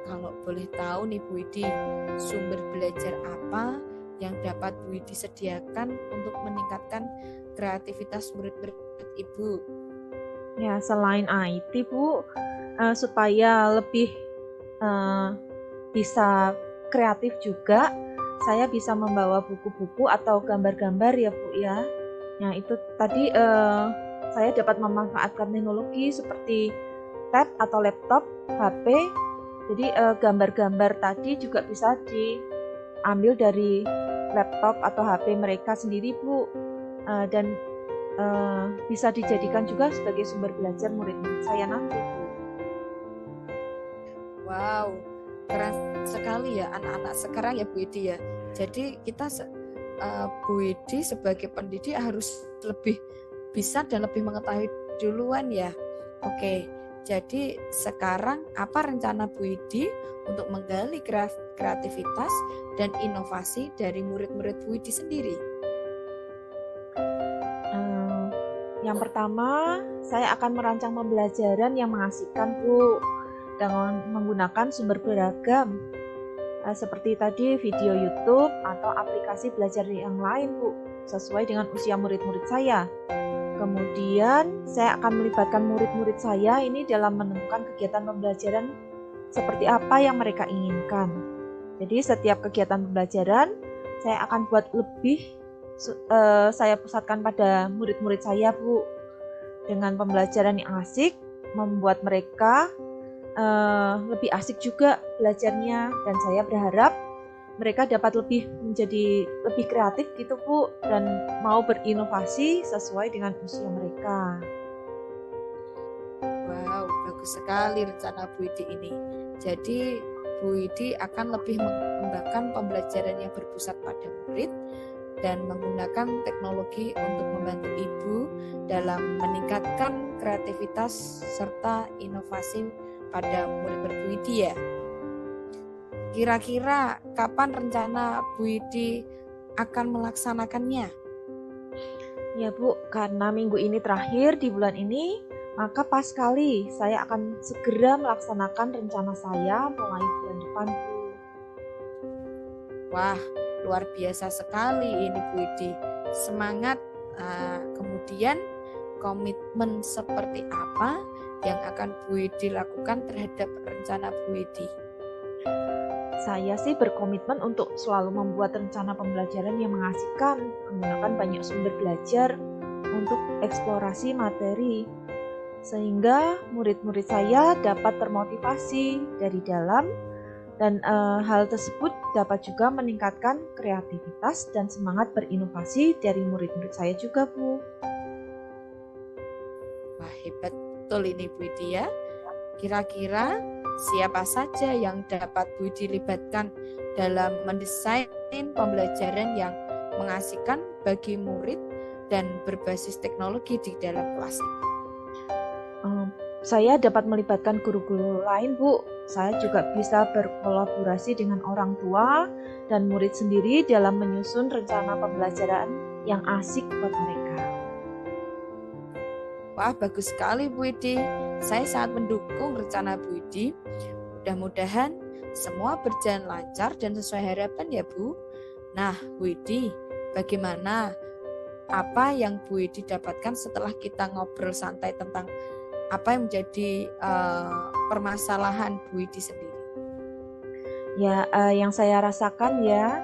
kalau boleh tahu nih Bu Widi, sumber belajar apa yang dapat Bu Widi sediakan untuk meningkatkan kreativitas murid-murid Ibu? Ya, selain IT, Bu, supaya lebih bisa kreatif juga, saya bisa membawa buku-buku atau gambar-gambar ya, Bu ya. Nah, itu tadi saya dapat memanfaatkan teknologi seperti tab atau laptop, HP. Jadi gambar-gambar tadi juga bisa diambil dari laptop atau HP mereka sendiri, Bu. Dan bisa dijadikan juga sebagai sumber belajar murid-murid saya nanti, Bu. Wow, keren sekali ya anak-anak sekarang ya Bu Widi ya. Jadi kita Bu Widi sebagai pendidik harus lebih bisa dan lebih mengetahui duluan ya. Oke, jadi sekarang apa rencana Bu Widi untuk menggali kreativitas dan inovasi dari murid-murid Bu Widi sendiri? Yang pertama, saya akan merancang pembelajaran yang mengasihkan, Bu, dengan menggunakan sumber beragam seperti tadi video YouTube atau aplikasi belajar yang lain, Bu, sesuai dengan usia murid-murid saya. Kemudian saya akan melibatkan murid-murid saya ini dalam menentukan kegiatan pembelajaran seperti apa yang mereka inginkan. Jadi setiap kegiatan pembelajaran saya akan buat lebih saya pusatkan pada murid-murid saya, Bu, dengan pembelajaran yang asik, membuat mereka lebih asik juga belajarnya, dan saya berharap mereka dapat menjadi lebih kreatif gitu, Bu, dan mau berinovasi sesuai dengan usia mereka. Wow, bagus sekali rencana Bu Widi ini. Jadi Bu Widi akan lebih mengembangkan pembelajaran yang berpusat pada murid dan menggunakan teknologi untuk membantu Ibu dalam meningkatkan kreativitas serta inovasi pada murid-murid Bu Widi ya. Kira-kira kapan rencana Bu Widi akan melaksanakannya? Ya, Bu, karena minggu ini terakhir di bulan ini, maka pas sekali saya akan segera melaksanakan rencana saya mulai bulan depan, Bu. Wah, luar biasa sekali ini Bu Widi. Semangat. Kemudian komitmen seperti apa yang akan Bu Widi lakukan terhadap rencana Bu Widi? Saya sih berkomitmen untuk selalu membuat rencana pembelajaran yang mengasihkan, menggunakan banyak sumber belajar untuk eksplorasi materi, sehingga murid-murid saya dapat termotivasi dari dalam, dan hal tersebut dapat juga meningkatkan kreativitas dan semangat berinovasi dari murid-murid saya juga, Bu. Wah, hebat betul ini Bu Widi ya. Kira-kira siapa saja yang dapat Bu Widi libatkan dalam mendesain pembelajaran yang mengasihkan bagi murid dan berbasis teknologi di dalam kelas? Saya dapat melibatkan guru-guru lain, Bu. Saya juga bisa berkolaborasi dengan orang tua dan murid sendiri dalam menyusun rencana pembelajaran yang asik buat mereka. Wah, bagus sekali Bu Widi. Saya sangat mendukung rencana Bu Widi. Mudah-mudahan semua berjalan lancar dan sesuai harapan ya, Bu. Nah, Bu Widi, bagaimana apa yang Bu Widi dapatkan setelah kita ngobrol santai tentang apa yang menjadi permasalahan Bu Widi sendiri? Ya, yang saya rasakan ya,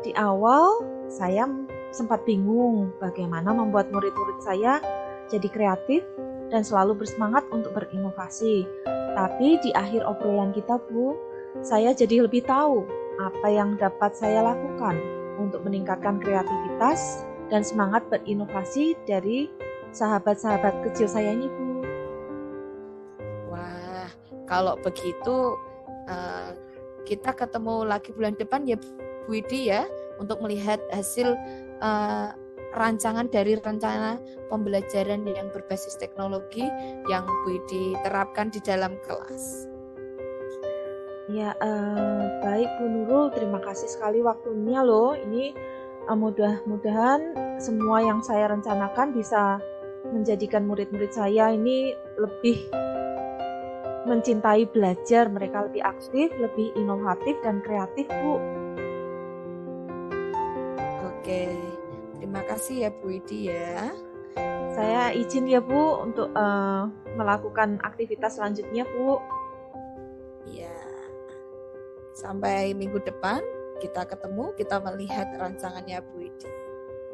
di awal saya sempat bingung bagaimana membuat murid-murid saya jadi kreatif dan selalu bersemangat untuk berinovasi. Tapi di akhir obrolan kita, Bu, saya jadi lebih tahu apa yang dapat saya lakukan untuk meningkatkan kreativitas dan semangat berinovasi dari sahabat-sahabat kecil saya ini, Bu. Wah, kalau begitu kita ketemu lagi bulan depan ya Bu Widi ya, untuk melihat hasil rancangan dari rencana pembelajaran yang berbasis teknologi yang Bu Widi terapkan di dalam kelas. Ya, baik Bu Nurul, terima kasih sekali waktunya loh. Ini mudah-mudahan semua yang saya rencanakan bisa menjadikan murid-murid saya ini lebih mencintai belajar, mereka lebih aktif, lebih inovatif dan kreatif, Bu. Oke, terima kasih ya Bu Widi ya. Saya izin ya Bu untuk melakukan aktivitas selanjutnya Bu. Iya. Sampai minggu depan kita ketemu, kita melihat rancangannya Bu Widi.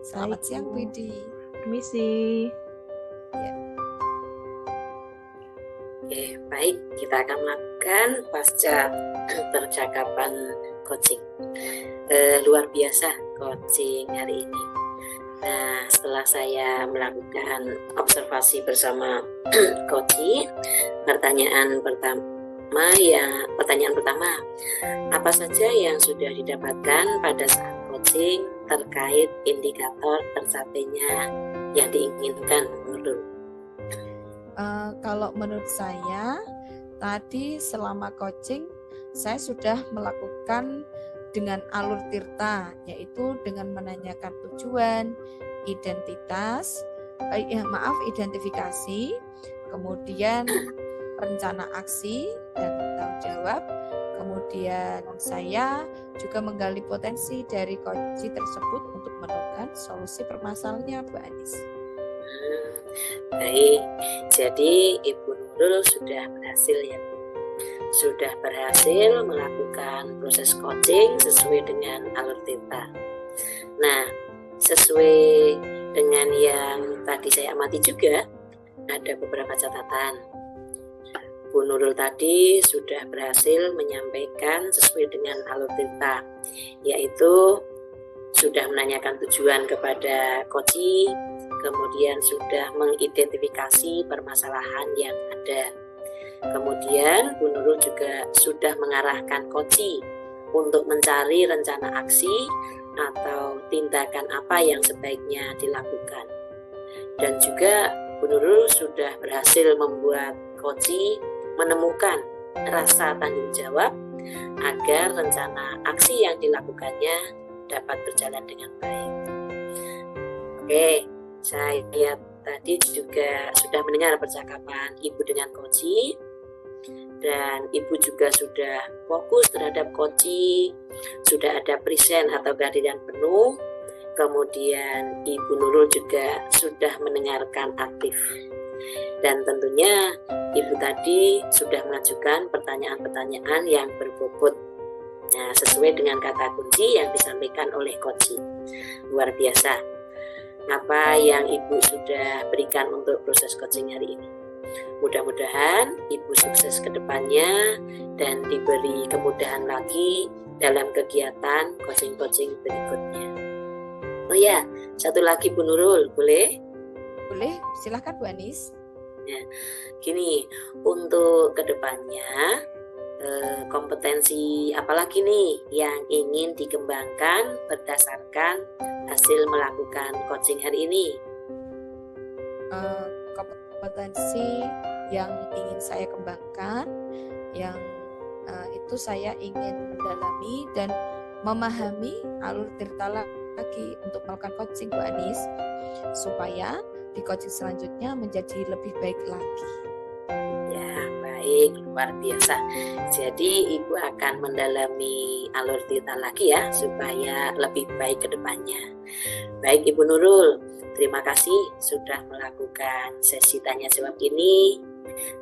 Selamat Baik, siang Bu. Bu Widi. Permisi. Oke, baik, kita akan melakukan pasca percakapan coaching. Luar biasa coaching hari ini. Nah, setelah saya melakukan observasi bersama coaching, pertanyaan pertama, apa saja yang sudah didapatkan pada saat coaching terkait indikator tercapainya yang diinginkan menurut? Kalau menurut saya, tadi selama coaching, saya sudah melakukan dengan alur tirta, yaitu dengan menanyakan tujuan, identifikasi, kemudian rencana aksi dan tanggung jawab. Kemudian saya juga menggali potensi dari coaching tersebut untuk menemukan solusi permasalahannya, Bu Anis. Baik, jadi Ibu Nurul sudah berhasil ya, sudah berhasil melakukan proses coaching sesuai dengan alur tirta. Nah, sesuai dengan yang tadi saya amati juga, ada beberapa catatan. Bu Nurul tadi sudah berhasil menyampaikan sesuai dengan alur tirta, yaitu sudah menanyakan tujuan kepada coaching, kemudian sudah mengidentifikasi permasalahan yang ada. Kemudian Bu Nurul juga sudah mengarahkan coaching untuk mencari rencana aksi atau tindakan apa yang sebaiknya dilakukan. Dan juga Bu Nurul sudah berhasil membuat coaching menemukan rasa tanggung jawab agar rencana aksi yang dilakukannya dapat berjalan dengan baik. Oke, saya tadi juga sudah mendengar percakapan Ibu dengan coaching, dan Ibu juga sudah fokus terhadap coaching, sudah ada present atau kehadiran penuh. Kemudian Ibu Nurul juga sudah mendengarkan aktif, dan tentunya Ibu tadi sudah mengajukan pertanyaan-pertanyaan yang berbobot, nah, sesuai dengan kata kunci yang disampaikan oleh coaching. Luar biasa apa yang Ibu sudah berikan untuk proses coaching hari ini. Mudah-mudahan Ibu sukses ke depannya dan diberi kemudahan lagi dalam kegiatan coaching-coaching berikutnya. Oh ya, satu lagi Bu Nurul, boleh? Boleh, silahkan Bu Anis. Ya, gini, untuk ke depannya kompetensi apalagi nih yang ingin dikembangkan berdasarkan hasil melakukan coaching hari ini? Kompetensi yang ingin saya kembangkan, yang itu saya ingin mendalami dan memahami alur tirta lagi untuk melakukan coaching Bu Anis, supaya di coaching selanjutnya menjadi lebih baik lagi. Ya, baik, luar biasa. Jadi Ibu akan mendalami alur tirta lagi ya, supaya lebih baik ke depannya. Baik Ibu Nurul, terima kasih sudah melakukan sesi tanya jawab ini,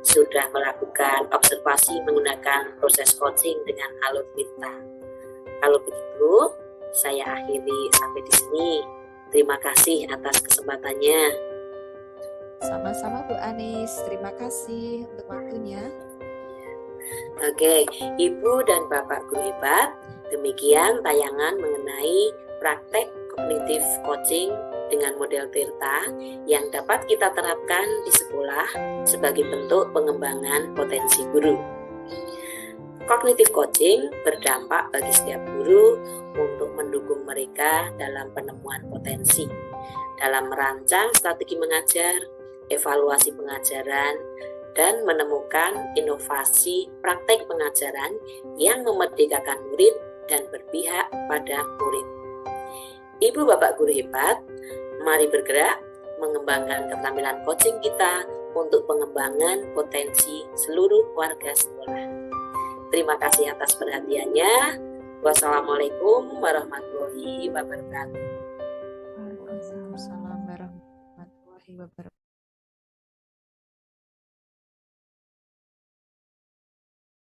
sudah melakukan observasi menggunakan proses coaching dengan alur tirta. Kalau begitu, saya akhiri sampai di sini. Terima kasih atas kesempatannya. Sama-sama Bu Anis, terima kasih untuk waktunya. Oke, Ibu dan Bapak Guru Hebat, demikian tayangan mengenai praktek kognitif coaching dengan model tirta yang dapat kita terapkan di sekolah sebagai bentuk pengembangan potensi guru. Kognitif coaching berdampak bagi setiap guru untuk mendukung mereka dalam penemuan potensi, dalam merancang strategi mengajar, evaluasi pengajaran, dan menemukan inovasi praktek pengajaran yang memerdekakan murid dan berpihak pada murid. Ibu Bapak Guru Hebat, mari bergerak mengembangkan keterampilan coaching kita untuk pengembangan potensi seluruh warga sekolah. Terima kasih atas perhatiannya. Wassalamualaikum warahmatullahi wabarakatuh. Waalaikumsalam warahmatullahi wabarakatuh.